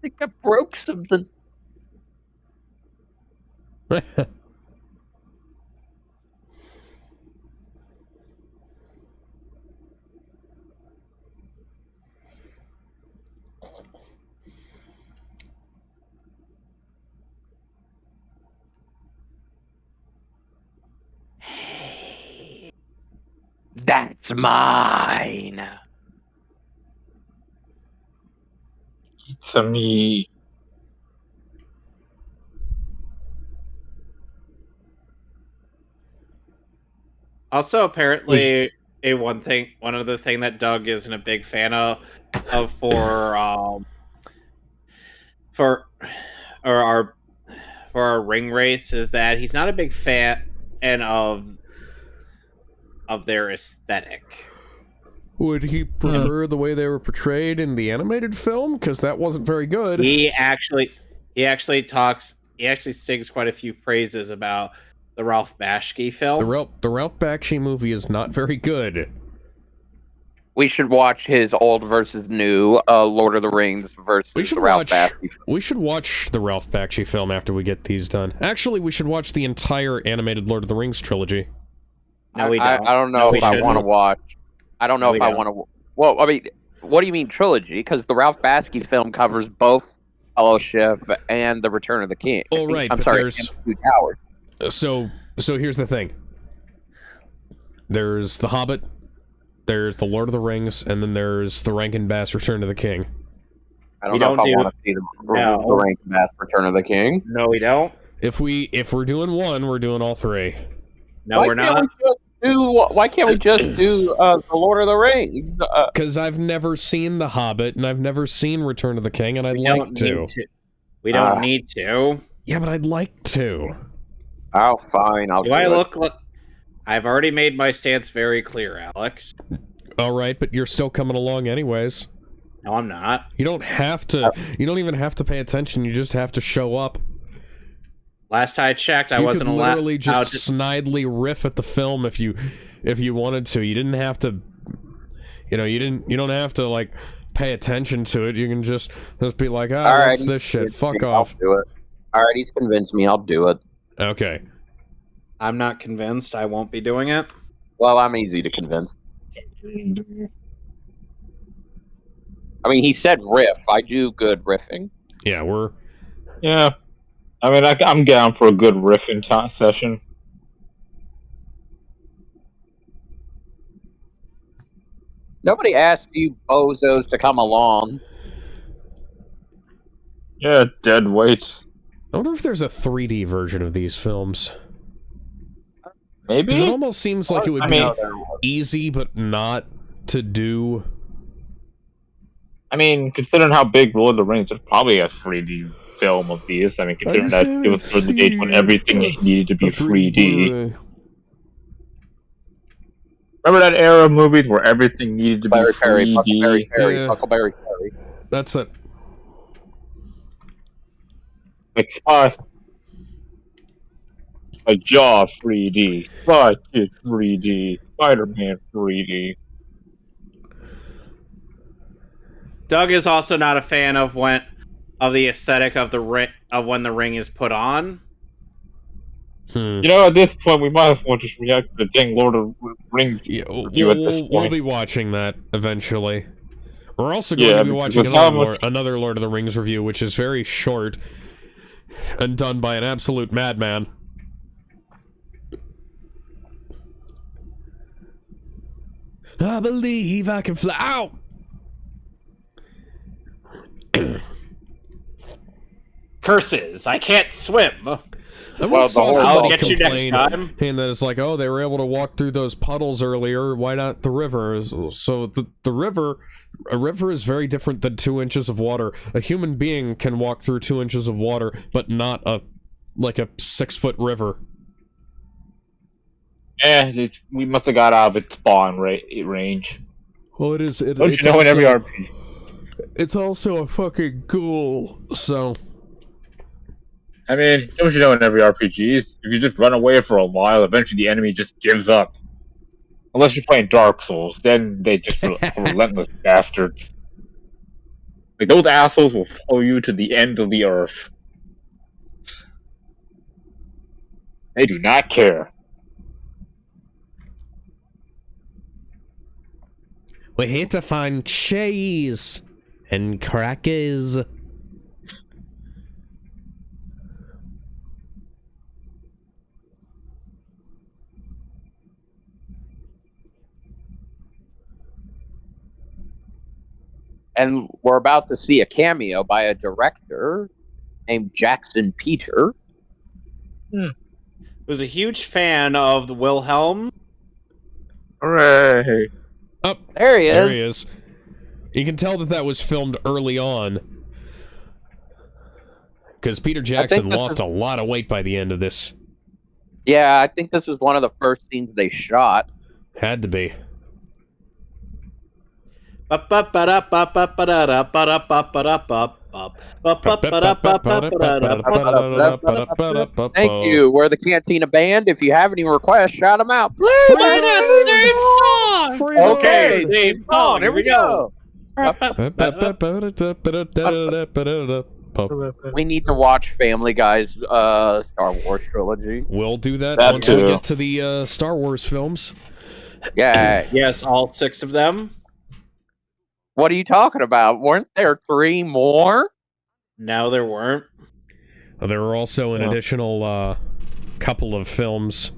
think I broke something. That's mine. It's a me. Also, apparently, one other thing that Doug isn't a big fan of for our ring rates is that he's not a big fan of their aesthetic. Would he prefer the way they were portrayed in the animated film? Because that wasn't very good. He actually sings quite a few praises about the Ralph Bakshi film. The Ralph Bakshi movie is not very good. We should watch his old versus new Lord of the Rings versus the Ralph Bakshi. We should watch the Ralph Bakshi film after we get these done. Actually, we should watch the entire animated Lord of the Rings trilogy. No, we don't. I don't know if I want to watch. I don't know if I want to. Well, I mean, what do you mean trilogy? Because the Ralph Bakshi film covers both Fellowship and the Return of the King. Oh, right. I'm sorry, there's... Two Towers. So here's the thing. There's The Hobbit, there's The Lord of the Rings, and then there's the Rankin Bass Return of the King. I don't know if I want to see the Rankin Bass Return of the King. No, we don't. If we're doing one, we're doing all three. No, we're not. Why can't we just do the Lord of the Rings? Because I've never seen The Hobbit, and I've never seen Return of the King, and I'd like to. We don't need to. Yeah, but I'd like to. Oh, fine. I've already made my stance very clear, Alex. All right, but you're still coming along anyways. No, I'm not. You don't have to. You don't even have to pay attention. You just have to show up. Last I checked, I wasn't allowed. You could literally just snidely riff at the film if you wanted to. You didn't have to. You don't have to like pay attention to it. You can just be like, what's this shit? Fuck off. I'll do it. All right, he's convinced me. I'll do it. Okay. I'm not convinced. I won't be doing it. Well, I'm easy to convince. I mean, he said riff. I do good riffing. Yeah, Yeah. I mean, I'm down for a good riffing session. Nobody asked you bozos to come along. Yeah, dead weight. I wonder if there's a 3D version of these films. Maybe? It almost seems like it would be easy, but not to do. I mean, considering how big Lord of the Rings is, probably a 3D film of these. I mean, considering that it was through the days when everything needed to be 3D. Remember that era of movies where everything needed to be 3D? Huckleberry Fairy. That's it. Like Jaw 3D, Sidekick 3D, Spider-Man 3D. Doug is also not a fan of the aesthetic of when the ring is put on. You know, at this point, we might as well just react to the dang Lord of the Rings review at this point. We'll be watching that eventually. We're also going to be watching another Lord of the Rings review, which is very short and done by an absolute madman. I believe I can fly. Ow! Curses! I can't swim. I once saw somebody get you next time. And then it's like, oh, they were able to walk through those puddles earlier. Why not the river? So the river, a river is very different than 2 inches of water. A human being can walk through 2 inches of water, but not a 6-foot river. We must have got out of its spawn range. Well, it is. Don't you know in every RPG? It's also a fucking ghoul, so. I mean, don't you know in every RPG, if you just run away for a while, eventually the enemy just gives up. Unless you're playing Dark Souls, then they just relentless bastards. Like, those assholes will follow you to the end of the earth. They do not care. We're here to find cheese and crackers. And we're about to see a cameo by a director named Jackson Peter. Who's a huge fan of the Wilhelm Hooray! Oh, There he is. There he is. You can tell that was filmed early on. Because Peter Jackson lost a lot of weight by the end of this. Yeah, I think this was one of the first scenes they shot. Had to be. Thank you. We're the Cantina Band. If you have any requests, shout them out. Play that same song. Okay, same song. Here we go. We need to watch Family Guy's Star Wars trilogy. We'll do that once we get to the Star Wars films. Yeah. Yes, all 6 of them. What are you talking about? Weren't there 3 more? No, there weren't. There were also an additional couple of films.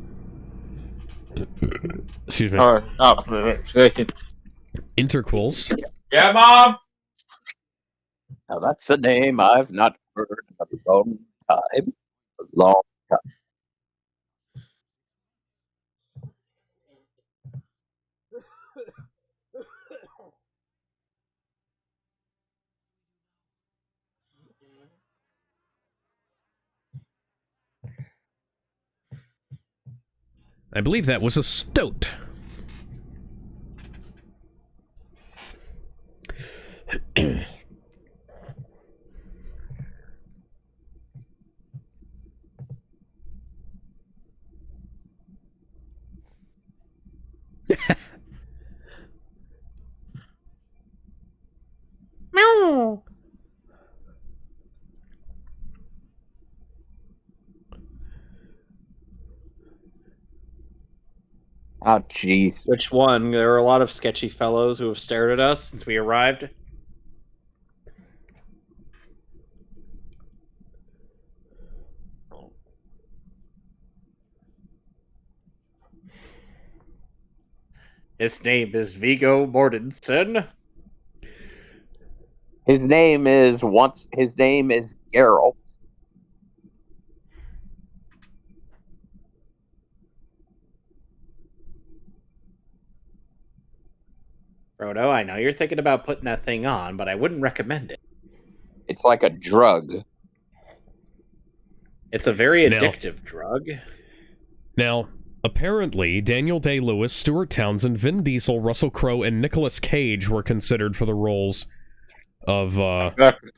Excuse me. Interquels. Yeah, Mom. Now that's a name I've not heard in a long time. A long time. I believe that was a stoat. Meow. Oh, jeez. Which one? There are a lot of sketchy fellows who have stared at us since we arrived. His name is Viggo Mortensen. His name is Geralt. Frodo, I know you're thinking about putting that thing on, but I wouldn't recommend it. It's like a drug. It's a very addictive drug. Now, apparently, Daniel Day-Lewis, Stuart Townsend, Vin Diesel, Russell Crowe, and Nicolas Cage were considered for the roles of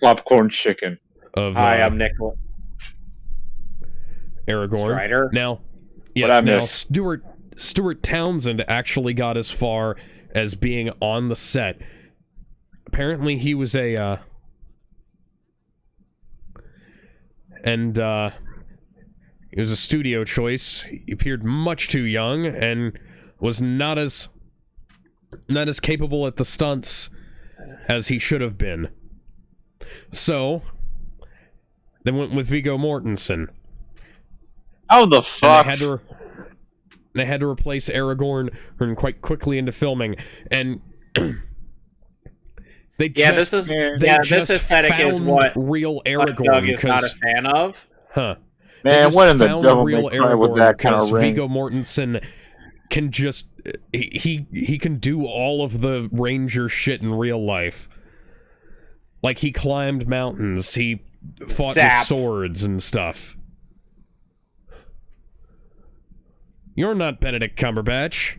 popcorn chicken. Hi, I'm Nicholas. Aragorn. Strider. Now, yes, now Stuart Townsend actually got as far as being on the set. Apparently, he was it was a studio choice. He appeared much too young and was not as capable at the stunts as he should have been. So they went with Viggo Mortensen. How the fuck? And they had to replace Aragorn quite quickly into filming, and this aesthetic is what real Aragorn Doug is not a fan of. Huh? Man, when in the devil real may cry with that kind of ring? Viggo Mortensen can just he can do all of the ranger shit in real life. Like, he climbed mountains, he fought with swords and stuff. You're not Benedict Cumberbatch.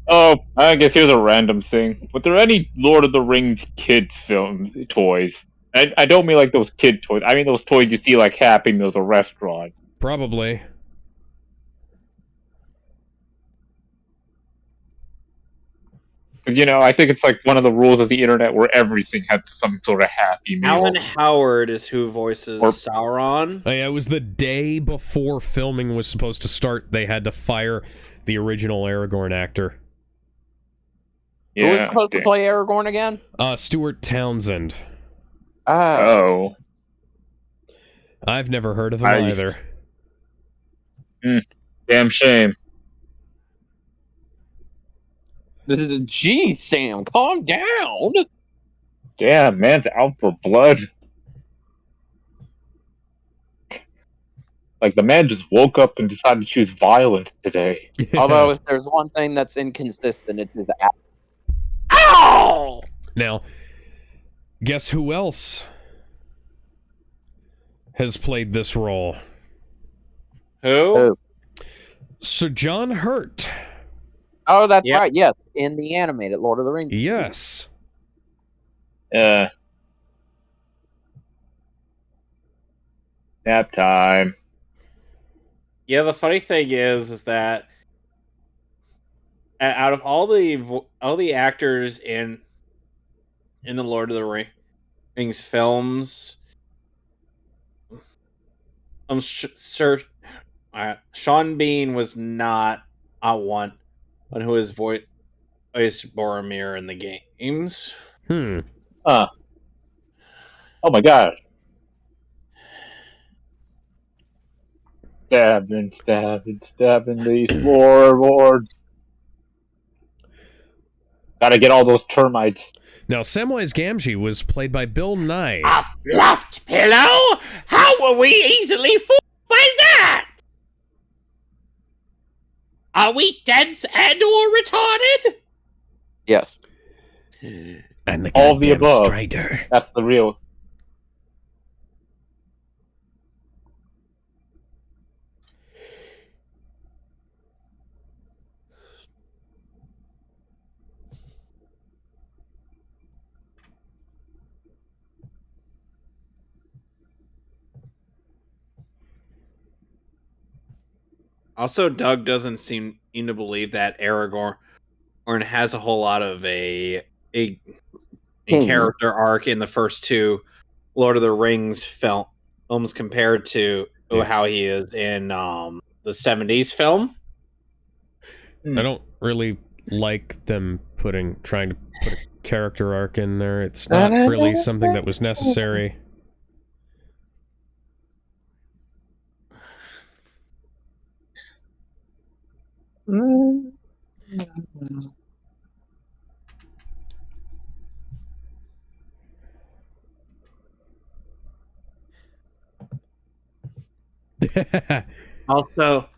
Oh, I guess here's a random thing. Were there any Lord of the Rings kids film toys? I don't mean like those kid toys. I mean those toys you see like Happy Meals or restaurant. Probably. You know, I think it's like one of the rules of the internet where everything had some sort of Happy Meal. Alan Howard is who voices Sauron. Oh, yeah, it was the day before filming was supposed to start. They had to fire the original Aragorn actor. Who was supposed to play Aragorn again? Stuart Townsend. Oh. I've never heard of him either. Damn shame. Geez, Sam, calm down. Damn, man's out for blood. Like, the man just woke up and decided to choose violence today. Although, if there's one thing that's inconsistent, it's his act. Ow! Now, guess who else has played this role? Who? Sir John Hurt. Oh, that's right. Yes, in the animated Lord of the Rings. Yes. Nap time. Yeah, the funny thing is that out of all the actors in the Lord of the Rings films, Sir Sean Bean was not one who has voiced Boromir in the games. Oh my god. Stabbing these floorboards. Gotta get all those termites. Now, Samwise Gamgee was played by Bill Nye. A fluffed pillow? How were we easily fooled by that? Are we dense and or retarded? Yes. And the all the above. Strider. That's the real. Also, Doug doesn't seem to believe that Aragorn has a whole lot of a character arc in the first two Lord of the Rings films compared to how he is in the 70s film. I don't really like them trying to put a character arc in there. It's not really something that was necessary. Also,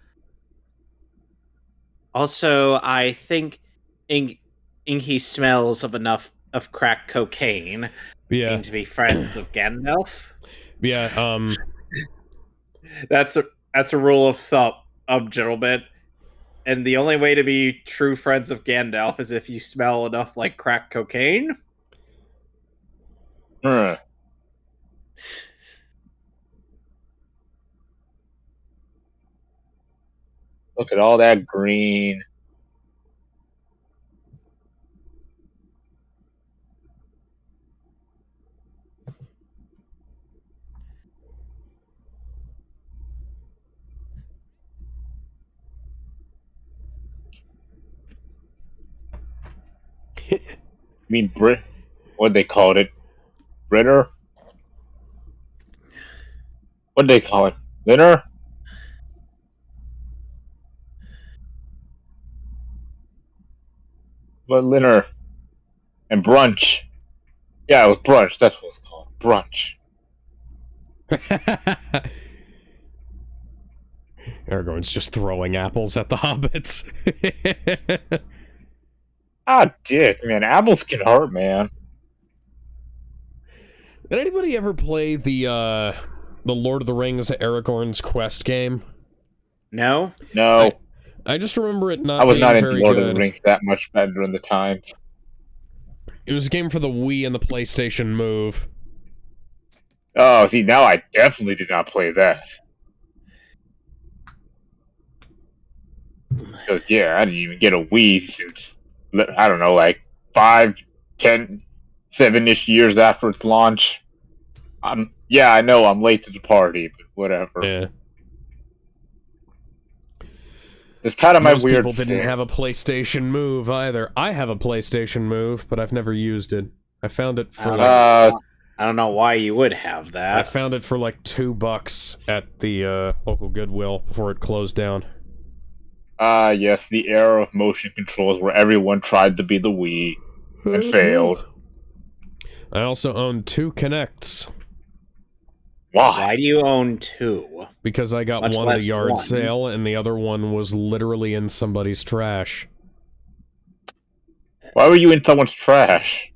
I think he smells of enough of crack cocaine to be friends of Gandalf. Yeah, that's a rule of thumb, gentlemen. And the only way to be true friends of Gandalf is if you smell enough like crack cocaine. Look at all that green. I mean, what they called it? Britter? What they call it? Dinner? What dinner? And brunch. Yeah, it was brunch. That's what it's called. Brunch. Aragorn's just throwing apples at the hobbits. Dick, man. Apples can hurt, man. Did anybody ever play the Lord of the Rings Aragorn's Quest game? No. I just remember it not. I was being not into very Lord good. of the Rings that much back during the times. It was a game for the Wii and the PlayStation Move. Oh, see, now I definitely did not play that. Because, yeah, I didn't even get a Wii since, I don't know, like 5, 10, 7-ish years after its launch. Yeah, I know I'm late to the party, but whatever. Yeah. It's kind of my Most weird people didn't have a PlayStation Move either. I have a PlayStation Move, but I've never used it. I found it for I don't know why you would have that. I found it for like $2 at the local Goodwill before it closed down. Yes, the era of motion controls where everyone tried to be the Wii and failed. I also own 2 Kinects. Why do you own 2? Because I got one at a yard sale, and the other one was literally in somebody's trash. Why were you in someone's trash?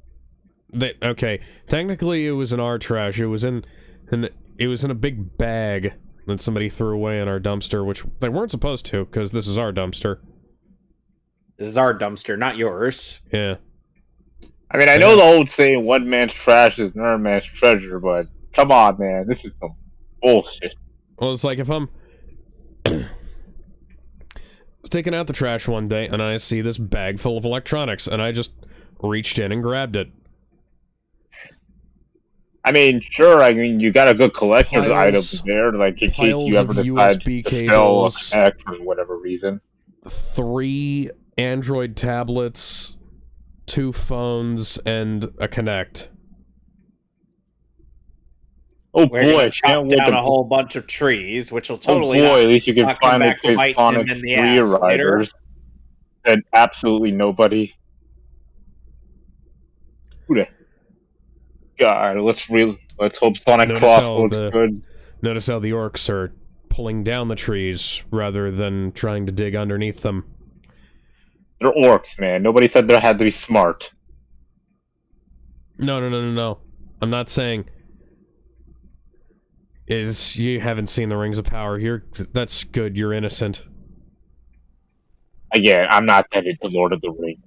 Okay, technically it was in our trash. It was in a big bag that somebody threw away in our dumpster, which they weren't supposed to, because this is our dumpster. This is our dumpster, not yours. Yeah. I mean, I know the old saying, one man's trash is another man's treasure, but come on, man, this is some bullshit. Well, it's like if I'm taking out the trash one day, and I see this bag full of electronics, and I just reached in and grabbed it. I mean, sure, I mean, you got a good collection of items there, like, in case you ever decide USB to sell cables, X for whatever reason. 3 Android tablets, 2 phones, and a Kinect. Oh We're boy, chop down a whole bunch of trees, which will totally at least you can finally take Sonic Free Riders. And absolutely nobody. Who the God, let's hope Sonic Cross looks good. Notice how the orcs are pulling down the trees rather than trying to dig underneath them. They're orcs, man. Nobody said they had to be smart. No. I'm not saying you haven't seen the Rings of Power. That's good. You're innocent. Again, I'm not that into Lord of the Rings.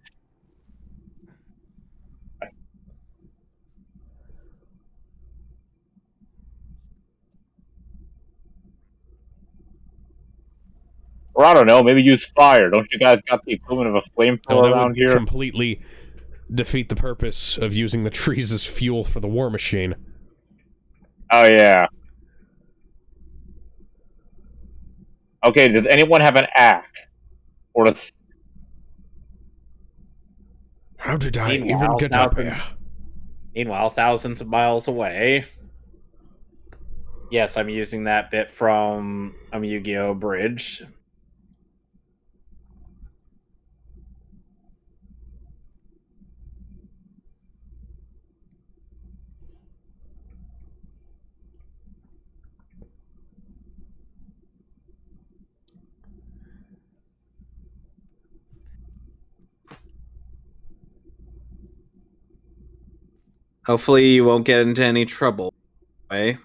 Or I don't know, maybe use fire. Don't you guys got the equivalent of a flamethrower around here? That would completely defeat the purpose of using the trees as fuel for the war machine. Oh, yeah. Okay, does anyone have an axe? Or a... How did I even get up here? Meanwhile, thousands of miles away. Yes, I'm using that bit from Yu-Gi-Oh! Bridge. Hopefully you won't get into any trouble. Okay?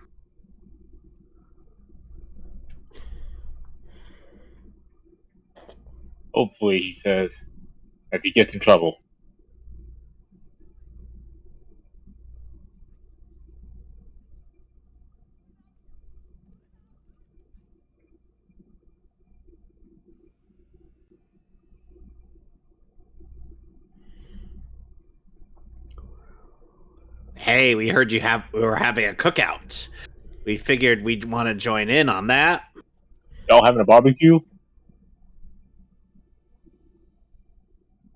Hopefully, he says, if he gets in trouble. Hey, we heard we were having a cookout. We figured we'd want to join in on that. Y'all having a barbecue?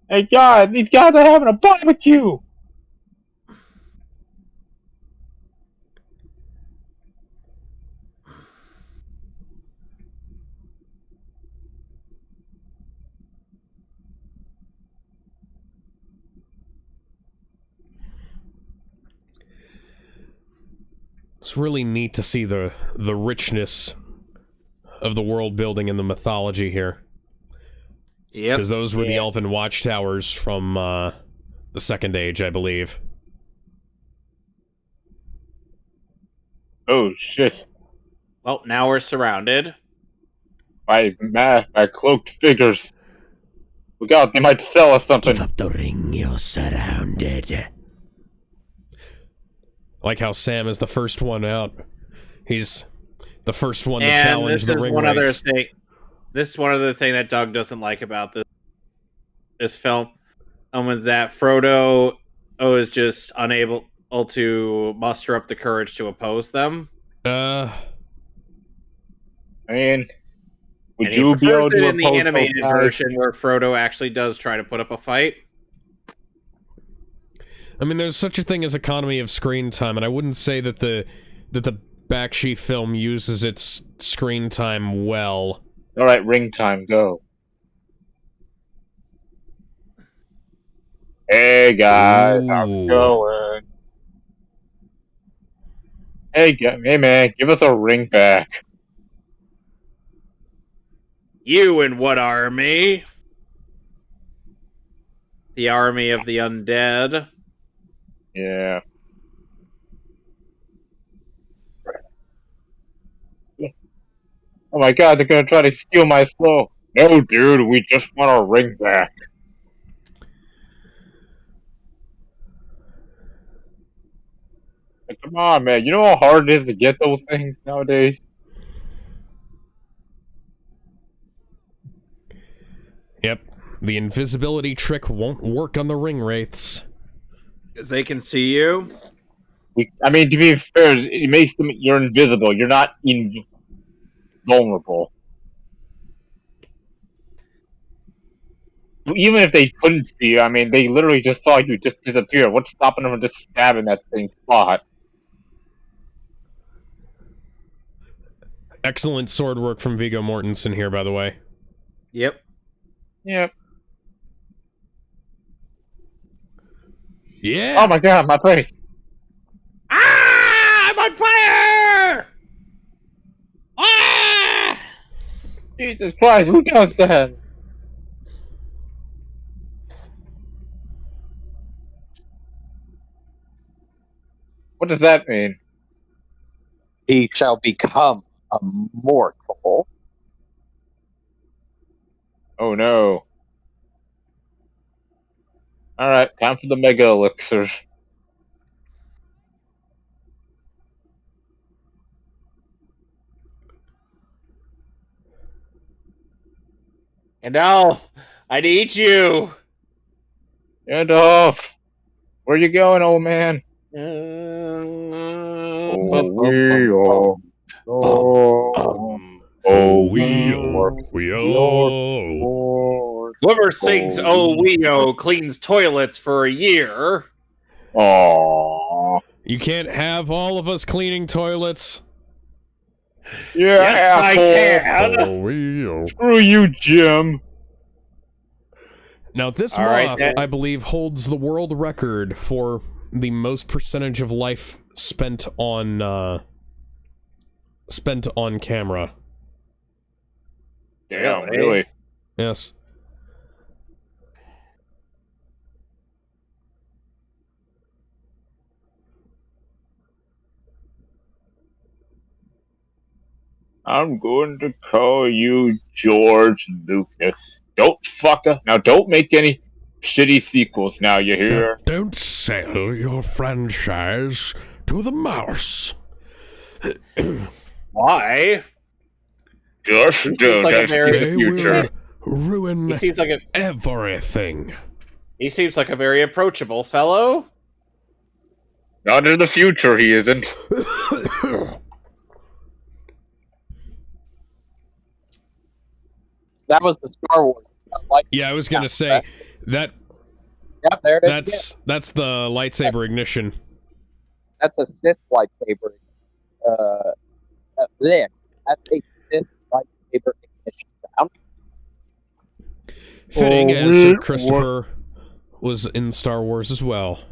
Hey, God, these guys are having a barbecue! It's really neat to see the richness of the world building and the mythology here. Yep. Because those were the elven watchtowers from the Second Age, I believe. Oh, shit. Well, now we're surrounded. By cloaked figures. Look out, they might sell us something. Give up the ring, you're surrounded. Like how Sam is the first one out. He's the first one to challenge the ring rates. This is one other thing that Doug doesn't like about this film. With that Frodo is just unable to muster up the courage to oppose them. I mean, would you be able to in the animated version where Frodo actually does try to put up a fight? I mean, there's such a thing as economy of screen time, and I wouldn't say that the Bakshi film uses its screen time well. All right, ring time, go. Hey guys, how's it going? Hey man, give us a ring back. You and what army? The army of the undead. Yeah. Oh my god, they're gonna try to steal my soul. No, dude, we just want our ring back. Like, come on, man. You know how hard it is to get those things nowadays? Yep. The invisibility trick won't work on the ring wraiths. Because they can see you? I mean, to be fair, it makes them... You're invisible. You're not invulnerable. Even if they couldn't see you, I mean, they literally just saw you just disappear. What's stopping them from just stabbing that same spot? Excellent sword work from Viggo Mortensen here, by the way. Yep. Yep. Yeah! Oh my god, my face! Ah! I'm on fire! Ah! Jesus Christ, who does that? What does that mean? He shall become immortal. Oh no. Alright, time for the Mega Elixir. And now, I need you. Get off! Where you going, old man? We Whoever sings "Oh We Oh" cleans toilets for a year. Aww. You can't have all of us cleaning toilets. Yeah, Yes, asshole. I can. Oh. Screw you, Jim. Now, this All right, moth, I believe, holds the world record for the most percentage of life spent on camera. Damn, really? Yes. I'm going to call you George Lucas. Don't don't make any shitty sequels now, you hear? Now, don't sell your franchise to the mouse. Why? Just seems like a very- the They future. will ruin He seems like everything. He seems like a very approachable fellow. Not in the future, he isn't. That was the Star Wars. Yeah, I was gonna say that. Yep, there it is. That's the lightsaber ignition. That's a Sith lightsaber. Blech. That's a Sith lightsaber ignition sound. Fitting as Sir Christopher was in Star Wars as well.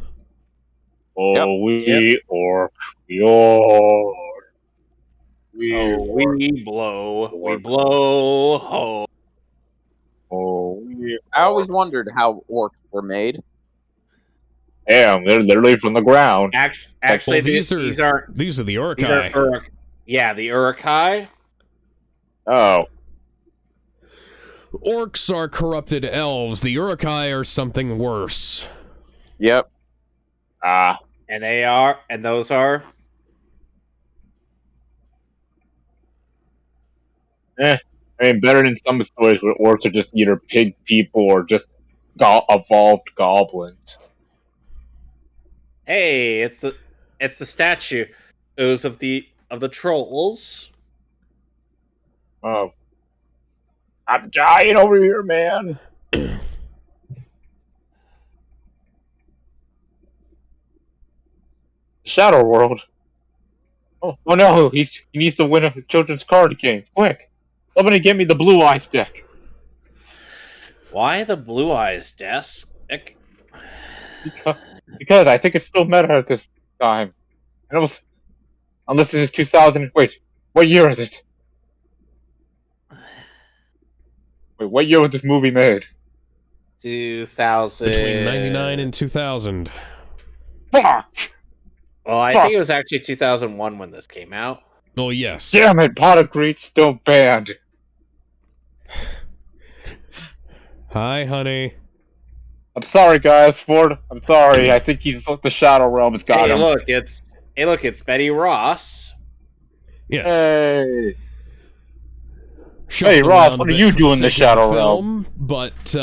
Oh, we blow home. I always wondered how orcs were made. Damn, they're literally from the ground. Actually, these are the Urukai. The Urukai. Oh. Orcs are corrupted elves. The Urukai are something worse. Yep. And those are. I mean, better than some stories where orcs are just either pig people or just evolved goblins. Hey, it's the statue. Those of the trolls. Oh. I'm dying over here, man. Shadow World. Oh no, he needs to win a children's card game. Quick. Somebody get me the Blue Eyes deck. Why the Blue Eyes deck? Because I think it's still meta at this time. And Unless this is 2000. Wait, what year is it? Wait, what year was this movie made? 2000. Between 99 and 2000. Fuck! Well, I think it was actually 2001 when this came out. Well, yes. Damn it, Pot of Greed still banned. Hi, honey. I'm sorry, guys. Ford, I'm sorry. I think the Shadow Realm has got Hey, him. look, it's Betty Ross. Yes. Hey. Shuffled Hey, Ross, around what a are bit you for doing in the sake of Shadow film, but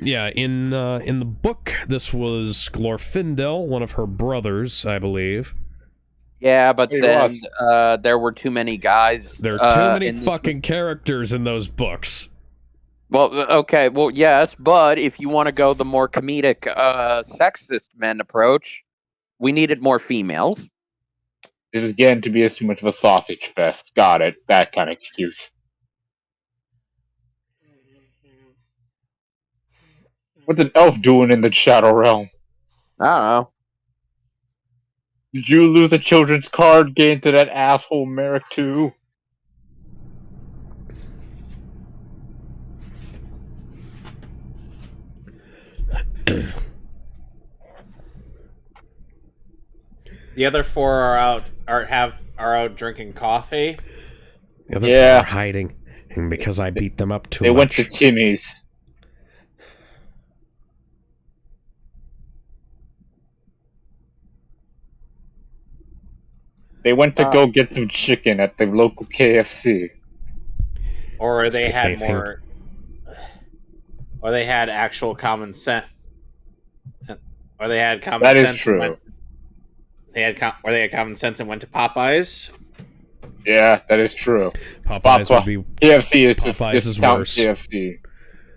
yeah, in the book, this was Glorfindel, one of her brothers, I believe. Yeah, but Hey, then there were too many guys. There are too many in this fucking characters in those books. Well, okay, well, yes, but if you want to go the more comedic, sexist men approach, we needed more females. This is getting to be too much of a sausage fest. Got it. That kind of excuse. What's an elf doing in the Shadow Realm? I don't know. Did you lose a children's card game to that asshole Merrick too? The other four are out drinking coffee. The other four are hiding, and because I beat them up too much. They went to Timmy's. They went to go get some chicken at the local KFC. Or they had more... Or they had actual common sense. Or they had common sense. That is true. They had common sense and went to Popeyes. Yeah, that is true. Popeyes would be... KFC is Popeyes just is worse. KFC.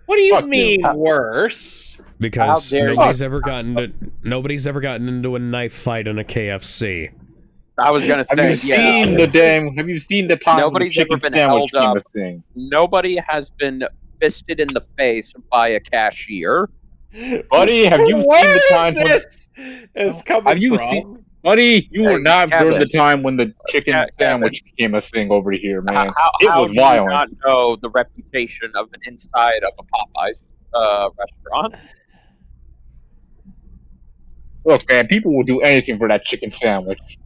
What do you mean worse? Because nobody's ever gotten into a knife fight in a KFC. I was gonna say, Have you seen the time nobody's ever been held up. Nobody has been fisted in the face by a cashier. Buddy, have you seen the time when this is coming from? Buddy, you were not Kevin. during the time when the chicken sandwich became a thing over here, man. How was do you violent. not know the reputation of an inside of a Popeyes restaurant? Look, man, people will do anything for that chicken sandwich.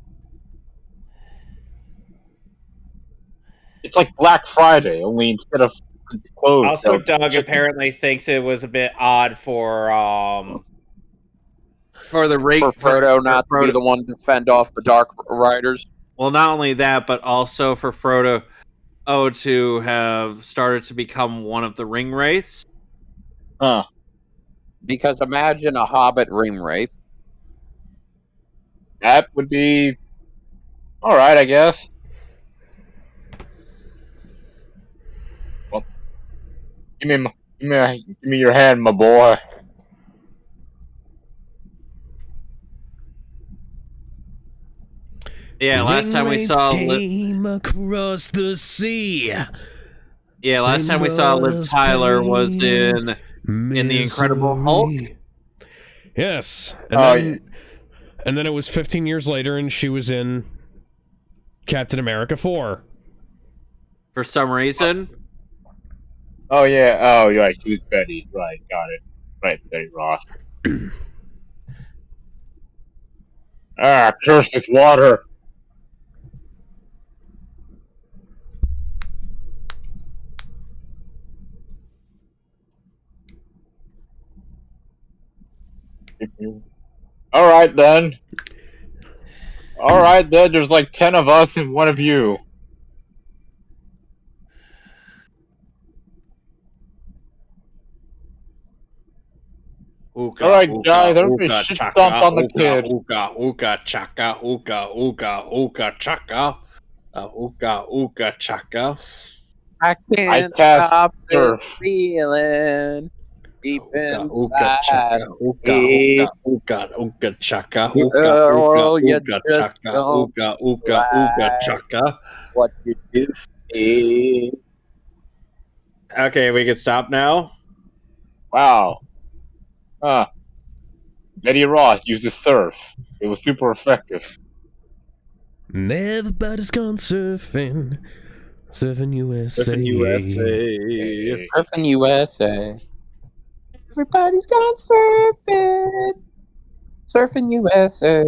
It's like Black Friday, only instead of clothes. Also, Doug apparently thinks it was a bit odd for Frodo not to be the one to fend off the Dark Riders. Well, not only that, but also for Frodo to have started to become one of the ring wraiths. Huh. Because imagine a Hobbit ring wraith. That would be alright, I guess. Well, give me your hand, my boy. Yeah, last time we saw came across the sea. Yeah, last time we saw Liv Tyler was in The Incredible Hulk. Yes, and then it was 15 years later, and she was in Captain America 4. For some reason. Oh yeah, she was Betty. Right, got it. Right, Betty Ross. Curse this water. Alright then. There's like 10 of us and one of you. Alright, guys, everybody shit stomp on the kid. Ooga chaka, ooga chaka. Ooga chaka. I can't stop this feeling deep inside. Ooga chaka. Girl, you Ooga just chaka. don't Ooga chaka. What you do is... Okay, we can stop now. Wow. Betty Ross used the surf. It was super effective. Everybody's gone surfing. Surfing USA. Surfing USA. Surfing USA. Everybody's gone surfing. Surfing USA.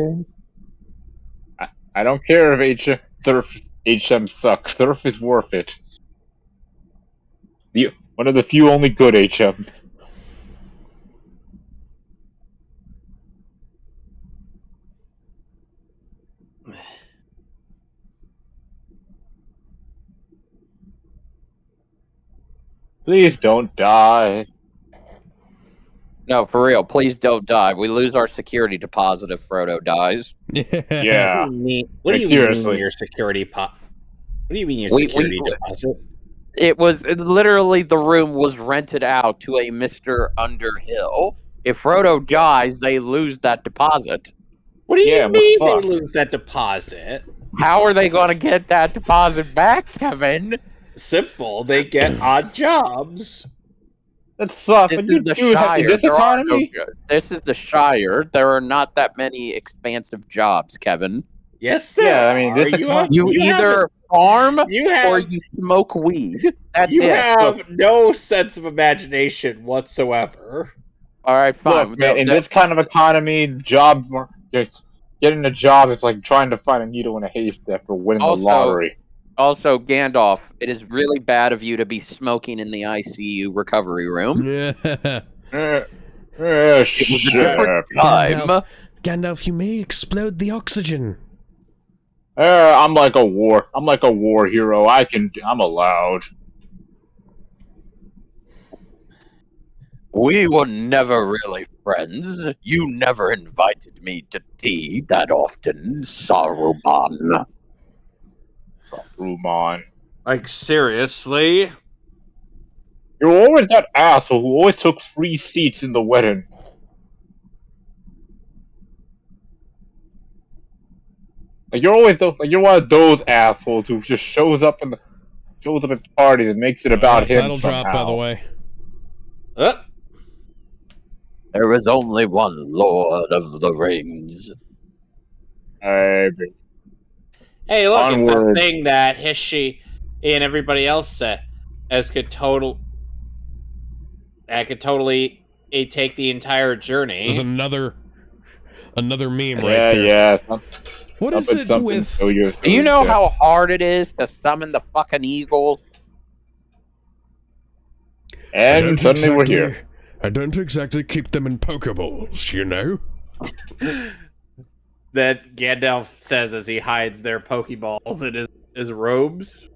I don't care if HM sucks. Surf is worth it. One of the few only good HMs. Please don't die. No, for real. Please don't die. We lose our security deposit if Frodo dies. Yeah. What do you Seriously. mean your security What do you mean your We- security we- deposit? Literally the room was rented out to a Mr. Underhill. If Frodo dies, they lose that deposit. What do you Yeah, mean but they fuck. lose that deposit? How are they going to get that deposit back, Kevin? Simple. They get odd jobs. That sucks. This Like, is you the do have Shire. this There are no, economy. this is the Shire. There are not that many expansive jobs, Kevin. Yes, there Yeah, I are. mean, this You either farm you or have you smoke weed. That's you it. have Look, no sense of imagination whatsoever. all right, fine. Look, man, in this kind of economy, getting a job is like trying to find a needle in a haystack or winning the Also- lottery. Also, Gandalf, it is really bad of you to be smoking in the ICU recovery room. Yeah. Shit. Different time. Gandalf, you may explode the oxygen. I'm like a war hero. I'm allowed. We were never really friends. You never invited me to tea that often, Saruman. Ruman. Like, seriously? You're always that asshole who always took free seats in the wedding. Like you're one of those assholes who just shows up at parties and makes it about him Title somehow. drop, by the way. There is only one Lord of the Rings. Hey, look, Onward. it's a thing that Hishi and everybody else said could totally take the entire journey. There's another meme right Yeah, there. yeah. What is it with... Do you know how hard it is to summon the fucking eagles? And suddenly we're here. I don't exactly keep them in Pokeballs, you know? That Gandalf says as he hides their Pokeballs in his robes.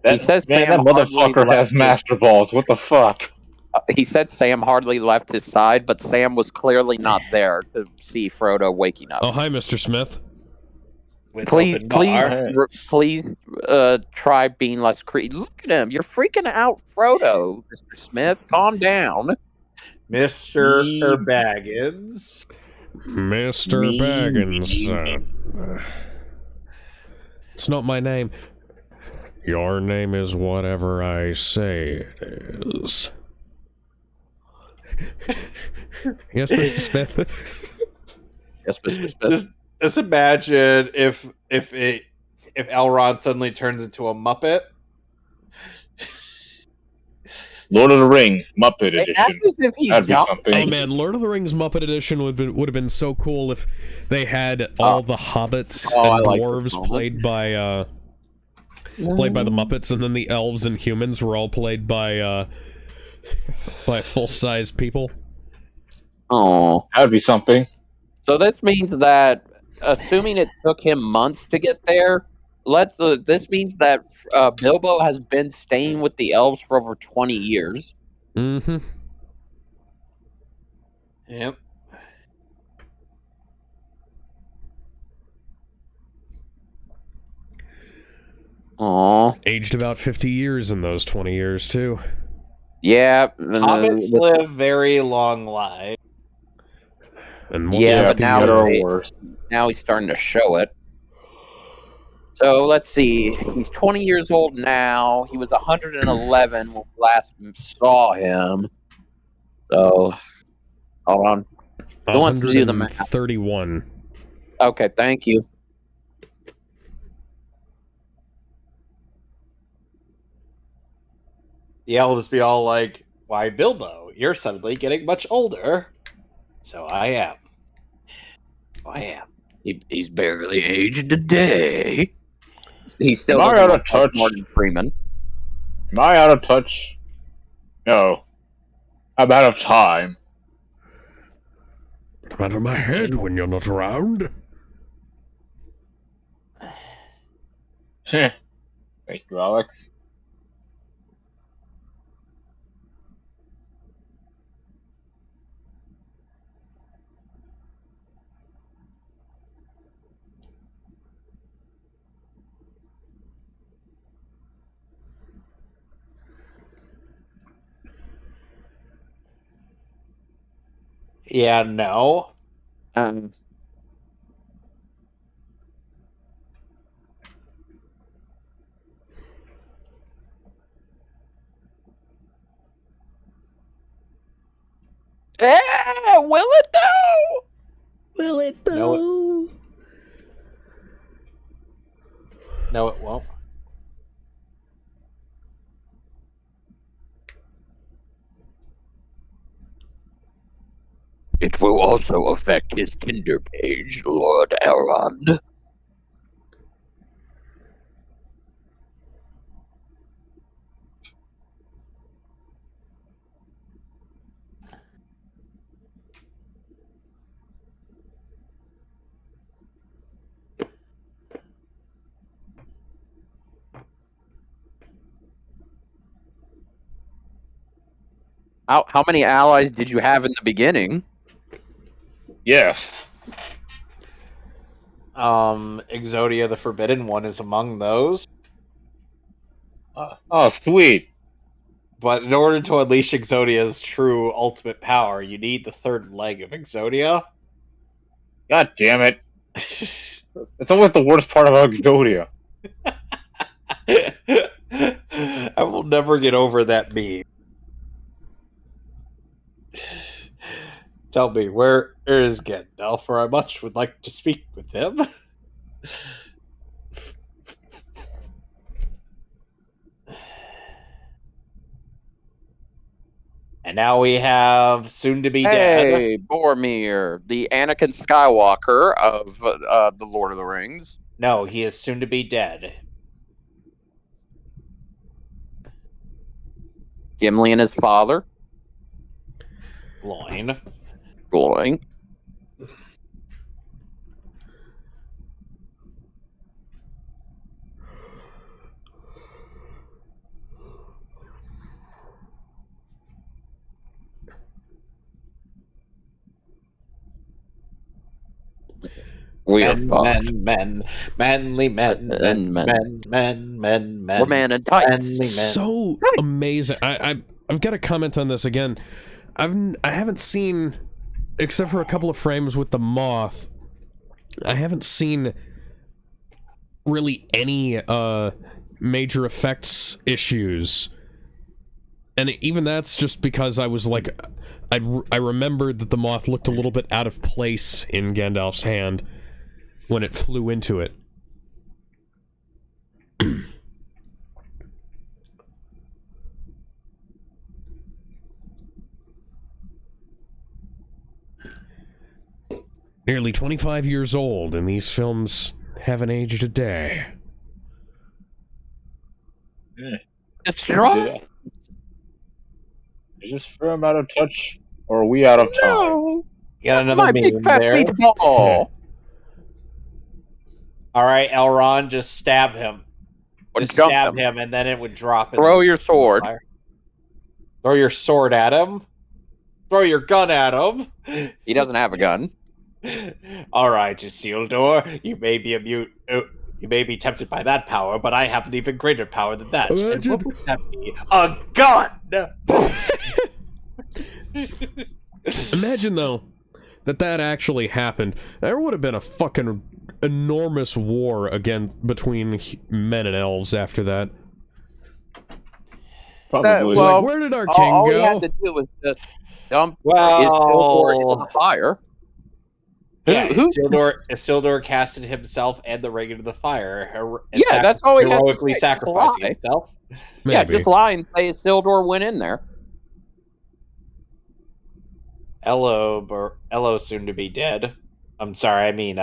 He says that Sam motherfucker hardly has Master Balls. What the fuck? He said Sam hardly left his side, but Sam was clearly not there to see Frodo waking up. Oh, hi, Mr. Smith. Please try being less creepy. Look at him. You're freaking out, Frodo, Mr. Smith. Calm down. Mr. Baggins. Mr. Baggins. It's not my name. Your name is whatever I say it is. Yes, Mr. Smith. Yes, Mr. Smith. Just imagine if Elrond suddenly turns into a Muppet. Lord of the Rings Muppet Edition. That'd be something. Oh man, Lord of the Rings Muppet Edition would have been so cool if they had all the hobbits and dwarves played by the Muppets, and then the elves and humans were all played by full-size people. Oh, that'd be something. So this means that, assuming it took him months to get there, this means that Bilbo has been staying with the elves for over 20 years. Mm-hmm. Yep. Aww. Aged about 50 years in those 20 years, too. Yeah. Hobbits live very long lives. And but now he's starting to show it. So let's see. He's 20 years old now. He was 111 when we last saw him. So, hold on. Who wants to do the math? 131. Okay, thank you. the elves be all like, "Why, Bilbo, you're suddenly getting much older." So I am. He's barely aged a day. He still Am I doesn't out look of like touch? Morgan Freeman. Am I out of touch? No. I'm out of time. I'm out of my head when you're not around. Thank you, Alex. Yeah, no. Will it though? Will it though? No, it won't. It will also affect his Tinder page, Lord Elrond. How many allies did you have in the beginning? Yes. Exodia the Forbidden One is among those. Oh, sweet. But in order to unleash Exodia's true ultimate power, you need the third leg of Exodia. God damn it. It's always the worst part about Exodia. I will never get over that meme. Tell me, where is Gandalf? For I much would like to speak with him. And now we have soon-to-be dead. Hey, Boromir, the Anakin Skywalker of the Lord of the Rings. No, he is soon-to-be dead. Gimli and his father. Gloin. We are manly men. We're man and tights. So amazing. I've got to comment on this again. I haven't seen, except for a couple of frames with the moth, I haven't seen really any major effects issues. And even that's just because I was like, I remembered that the moth looked a little bit out of place in Gandalf's hand when it flew into it. Nearly 25 years old, and these films haven't aged a day. It's right. Is this firm out of touch, or are we out of time? No. Got another My meme big fat there. meatball. All right, Elrond, just stab him. Just Jump stab him, and then it would drop. Throw your sword. Throw your sword at him. Throw your gun at him. He doesn't have a gun. All right, Isildur, you may be you may be tempted by that power, but I have an even greater power than that. And what would that be? A gun! Imagine, though, that actually happened. There would have been a fucking enormous war between men and elves after that. Probably. Like, where did our king all go? he had to do was just dump Isildur into the fire. Yeah, Isildur casted himself and the ring into the fire. That's all he has to heroically say. sacrificing himself. Maybe. Yeah, just lie and say Isildur went in there. Ello soon to be dead. I'm sorry, I mean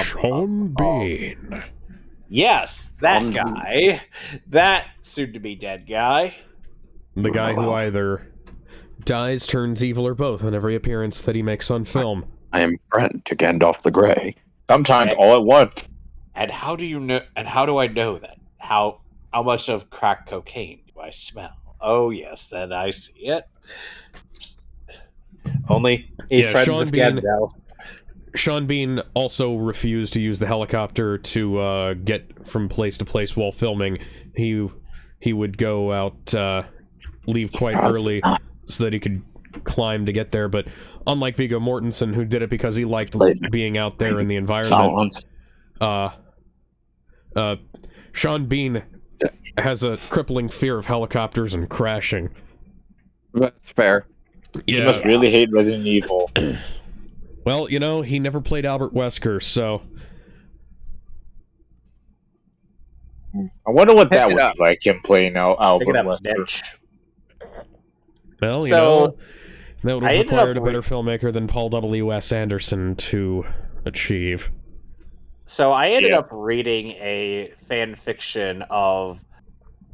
Sean Bean. Yes, that guy. That soon to be dead guy. The guy who either dies, turns evil, or both in every appearance that he makes on film. I am friend to Gandalf the Grey. Sometimes all at once. And how do you know? And how do I know that? How much of crack cocaine do I smell? Oh yes, then I see it. Only friends Sean of Bean. Gandalf. Sean Bean also refused to use the helicopter to get from place to place while filming. He would go out, leave quite early so that he could climb to get there. But unlike Viggo Mortensen, who did it because he liked being out there in the environment, Sean Bean has a crippling fear of helicopters and crashing. That's fair. You must really hate Resident Evil. Well, he never played Albert Wesker, so... I wonder what that would be like, him playing Albert Wesker. Bitch. Well, that would have required a better filmmaker than Paul W.S. Anderson to achieve. So I ended up reading a fan fiction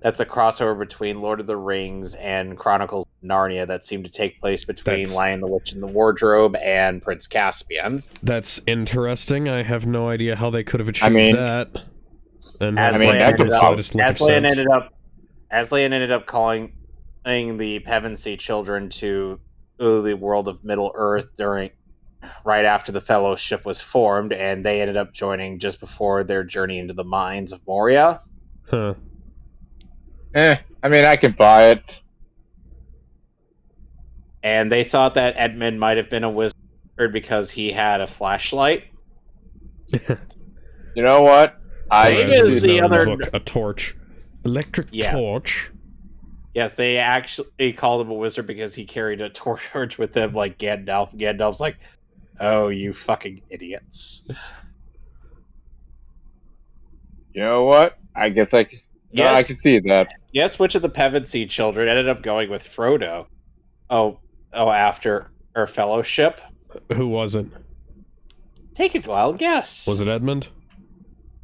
that's a crossover between Lord of the Rings and Chronicles of Narnia that seemed to take place between Lion, the Witch, and the Wardrobe and Prince Caspian. That's interesting. I have no idea how they could have achieved that. And Aslan ended up calling the Pevensey children to the world of Middle Earth right after the Fellowship was formed, and they ended up joining just before their journey into the mines of Moria. Huh. I mean, I can buy it. And they thought that Edmund might have been a wizard because he had a flashlight. You know what? A torch. Electric torch. Yes, they actually called him a wizard because he carried a torch with him like Gandalf. Gandalf's like, oh, you fucking idiots. You know what? I guess I can see that. Yes, which of the Pevensey children ended up going with Frodo? Oh, after our fellowship? Who wasn't? Take a wild guess. Was it Edmund?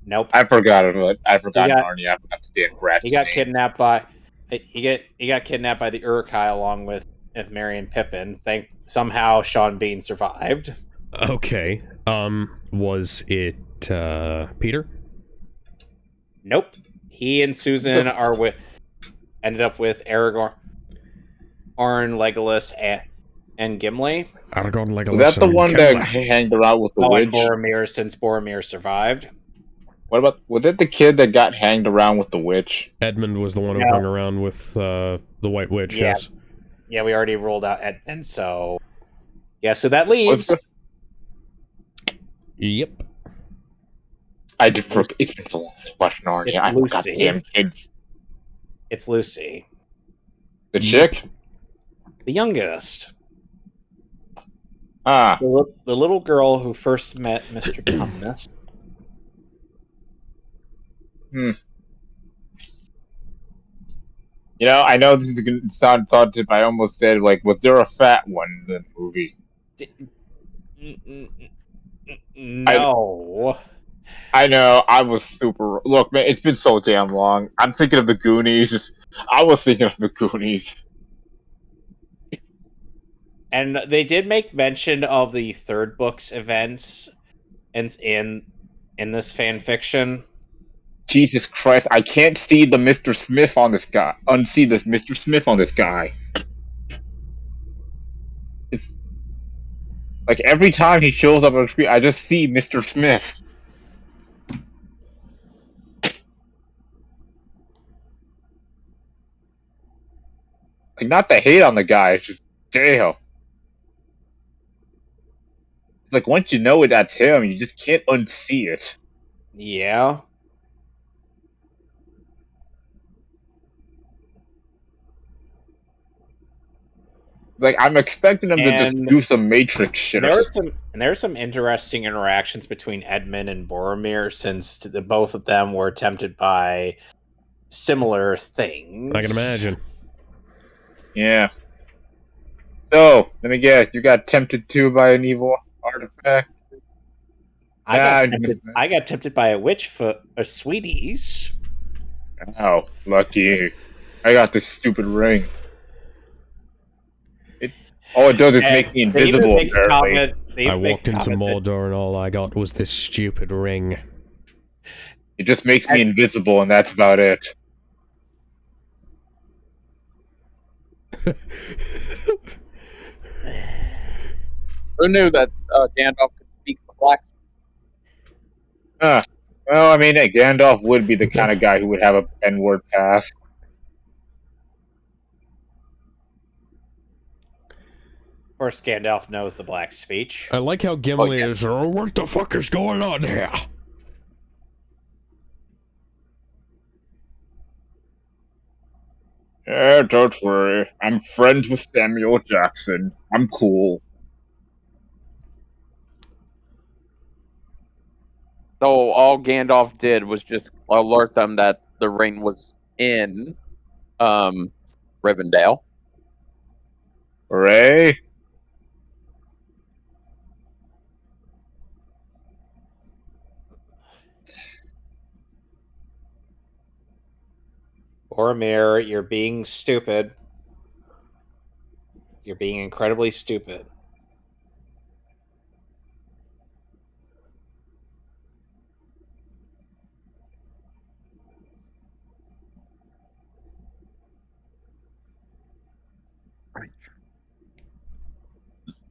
Nope. I forgot Narnia. I forgot the damn brat. He got kidnapped by the Uruk-hai along with Merry and Pippin. Somehow Sean Bean survived. Okay. Was it Peter? Nope. He and Susan ended up with Aragorn, Legolas, and Gimli. Aragorn, Legolas. Was that the one that hanged around with the witch? And Boromir, since Boromir survived. Was it the kid that got hanged around with the witch? Edmund was the one who hung around with the White Witch, yes. Yeah, we already ruled out Edmund, so... Yeah, so that leaves... Yep. I did forget. It's been so long since I watched Narnia. I forgot the damn kid. It's Lucy. The chick? The youngest. Ah. The little girl who first met Mr. Tumnus. I know this is going to sound thoughtive, but I almost said, was there a fat one in the movie? No. I know, I was super... Look, man, it's been so damn long. I'm thinking of the Goonies. I was thinking of the Goonies. And they did make mention of the third book's events in this fan fiction. Jesus Christ, I can't see the Mr. Smith on this guy. Unsee this Mr. Smith on this guy. It's... like, every time he shows up on the screen, I just see Mr. Smith. Like, not to hate on the guy, it's just, damn. Like, once you know that's him, you just can't unsee it. Yeah. Like, I'm expecting them to just do some Matrix shit. There are some interesting interactions between Edmund and Boromir, since both of them were tempted by similar things. I can imagine. Yeah. So, let me guess, you got tempted too by an evil artifact? I got tempted by a witch foot, a sweeties. Oh, lucky. I got this stupid ring. All it does is make me invisible, apparently. I walked into Mordor and all I got was this stupid ring. It just makes me invisible, and that's about it. Who knew that Gandalf could speak the black? Well, I mean, Gandalf would be the kind of guy who would have a N-word pass. Of course, Gandalf knows the black speech. I like how Gimli is, oh, what the fuck is going on here? Yeah, don't worry. I'm friends with Samuel Jackson. I'm cool. So all Gandalf did was just alert them that the ring was in Rivendell. Hooray! Boromir, you're being stupid. You're being incredibly stupid.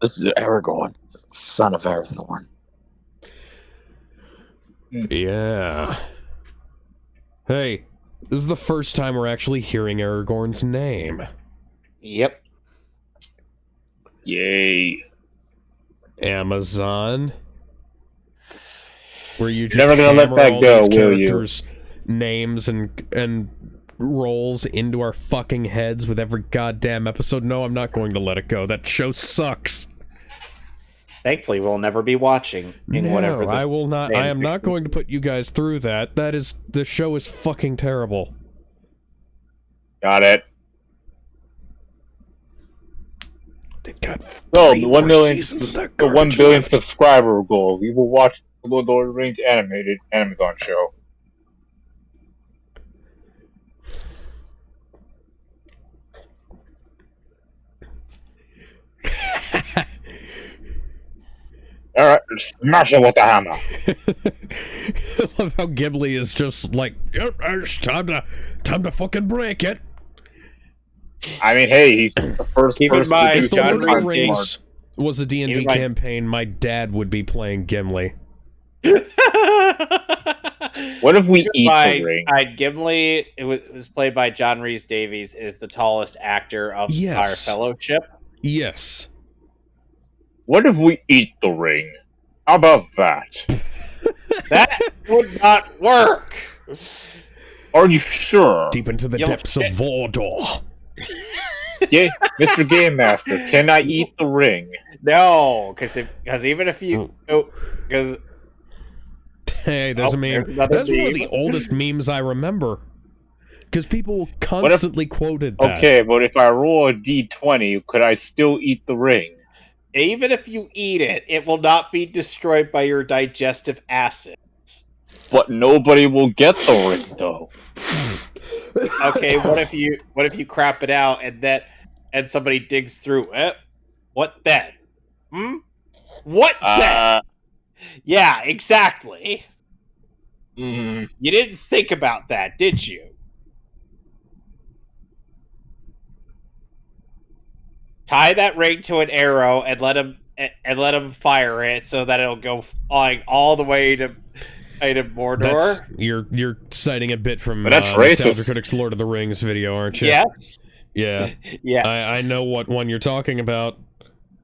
This is Aragorn, son of Arathorn. Yeah. Hey, this is the first time we're actually hearing Aragorn's name. Yep. Yay. Amazon. Where you just never gonna let that go, will you? Names and roles into our fucking heads with every goddamn episode. No, I'm not going to let it go. That show sucks. Thankfully, we'll never be watching whatever. I will not. I am not going to put you guys through that. The show is fucking terrible. Got it. They've got the 1 million, the 1 billion subscriber goal. We will watch the Lord of the Rings animated Amazon show. Alright, smash it with the hammer. I love how Gimli is just like, yep, it's time to fucking break it. I mean, hey, he's the first person to do if the Lord of the Rings was a D&D campaign, my dad would be playing Gimli. What if we eat the ring? Gimli, it was played by John Rhys Davies, is the tallest actor of our fellowship. Yes. What if we eat the ring? How about that? That would not work. Are you sure? Deep into the depths of Mordor. Yeah, Mr. Game Master, can I eat the ring? No, because even if you, because hey, there's a meme. That's one of the oldest memes I remember. Because people constantly quoted that. Okay, but if I roll a d20, could I still eat the ring? Even if you eat it, it will not be destroyed by your digestive acids. But nobody will get the ring, though. Okay, what if you crap it out and somebody digs through it? What then? What then? Yeah, exactly. You didn't think about that, did you? Tie that ring to an arrow and let him fire it so that it'll go flying all the way to Mordor. You're citing a bit from Nostalgia Critic's Lord of the Rings video, aren't you? Yes. Yeah. Yeah. I know what one you're talking about.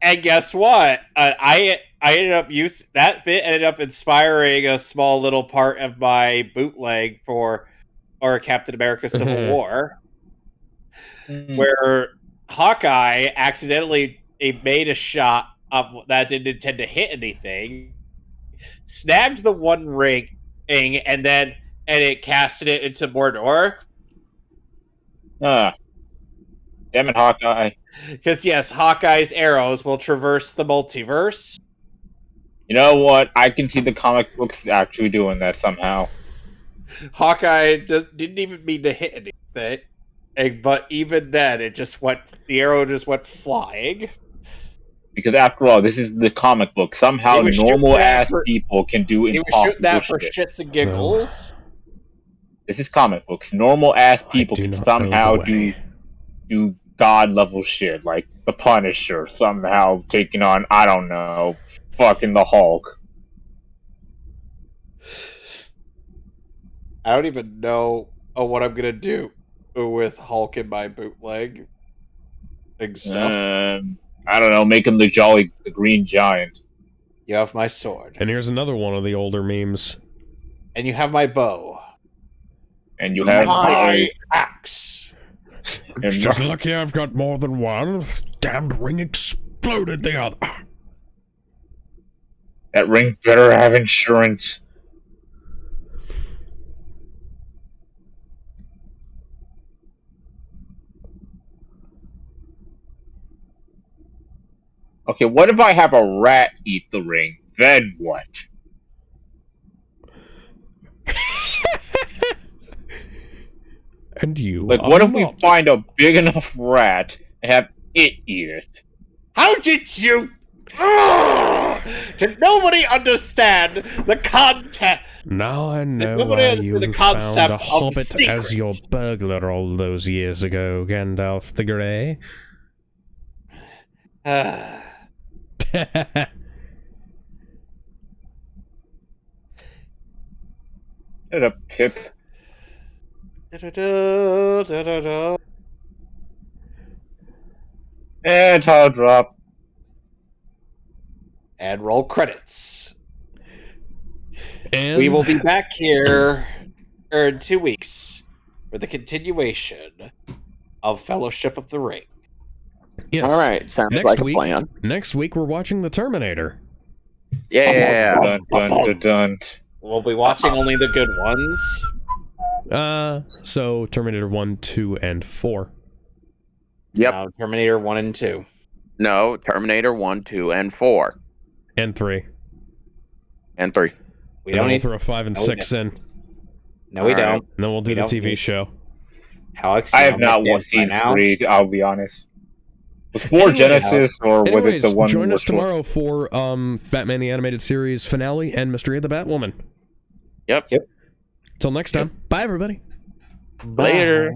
And guess what? I ended up that bit ended up inspiring a small little part of my bootleg for Captain America Civil War, where Hawkeye accidentally made a shot that didn't intend to hit anything, snagged the one ring, and it casted it into Mordor. Damn it, Hawkeye. Because yes, Hawkeye's arrows will traverse the multiverse. You know what? I can see the comic books actually doing that somehow. Hawkeye didn't even mean to hit anything, but even then, the arrow just went flying. Because after all, this is the comic book. Somehow normal-ass people can do impossible shit. He was shooting that for shits and giggles. This is comic books. Normal-ass people can somehow do god-level shit, like the Punisher somehow taking on, I don't know, fucking the Hulk. I don't even know what I'm gonna do with Hulk in my bootleg stuff. I don't know, make him the Green Giant. You have my sword. And here's another one of the older memes. And you have my bow. And you have my axe. It's just lucky I've got more than one. Damned ring exploded the other. That ring better have insurance. Okay, what if I have a rat eat the ring? Then what? And you like, what if we find a big enough rat and have it eat it? How did you... Did nobody understand the content? Now I know why you found a hobbit as your burglar all those years ago, Gandalf the Grey. Shut up, Pip. And title drop. And roll credits. And we will be back here in 2 weeks for the of Fellowship of the Ring. Yes. All right, sounds like a plan. Next week, we're watching The Terminator. Yeah. Dun, dun, dun, dun. We'll be watching only the good ones. So Terminator 1, 2, and 4. Yep. No, Terminator 1 and 2. No, Terminator 1, 2, and 4. And 3. And 3. We don't need to throw 5 and 6 in. No, we don't. And then we'll do the TV show. Alex, I have not seen 3, I'll be honest. Was 4 Genesis, or was it the one? Join us tomorrow for Batman the Animated Series finale and Mystery of the Batwoman. Yep. Till next time. Bye, everybody. Later.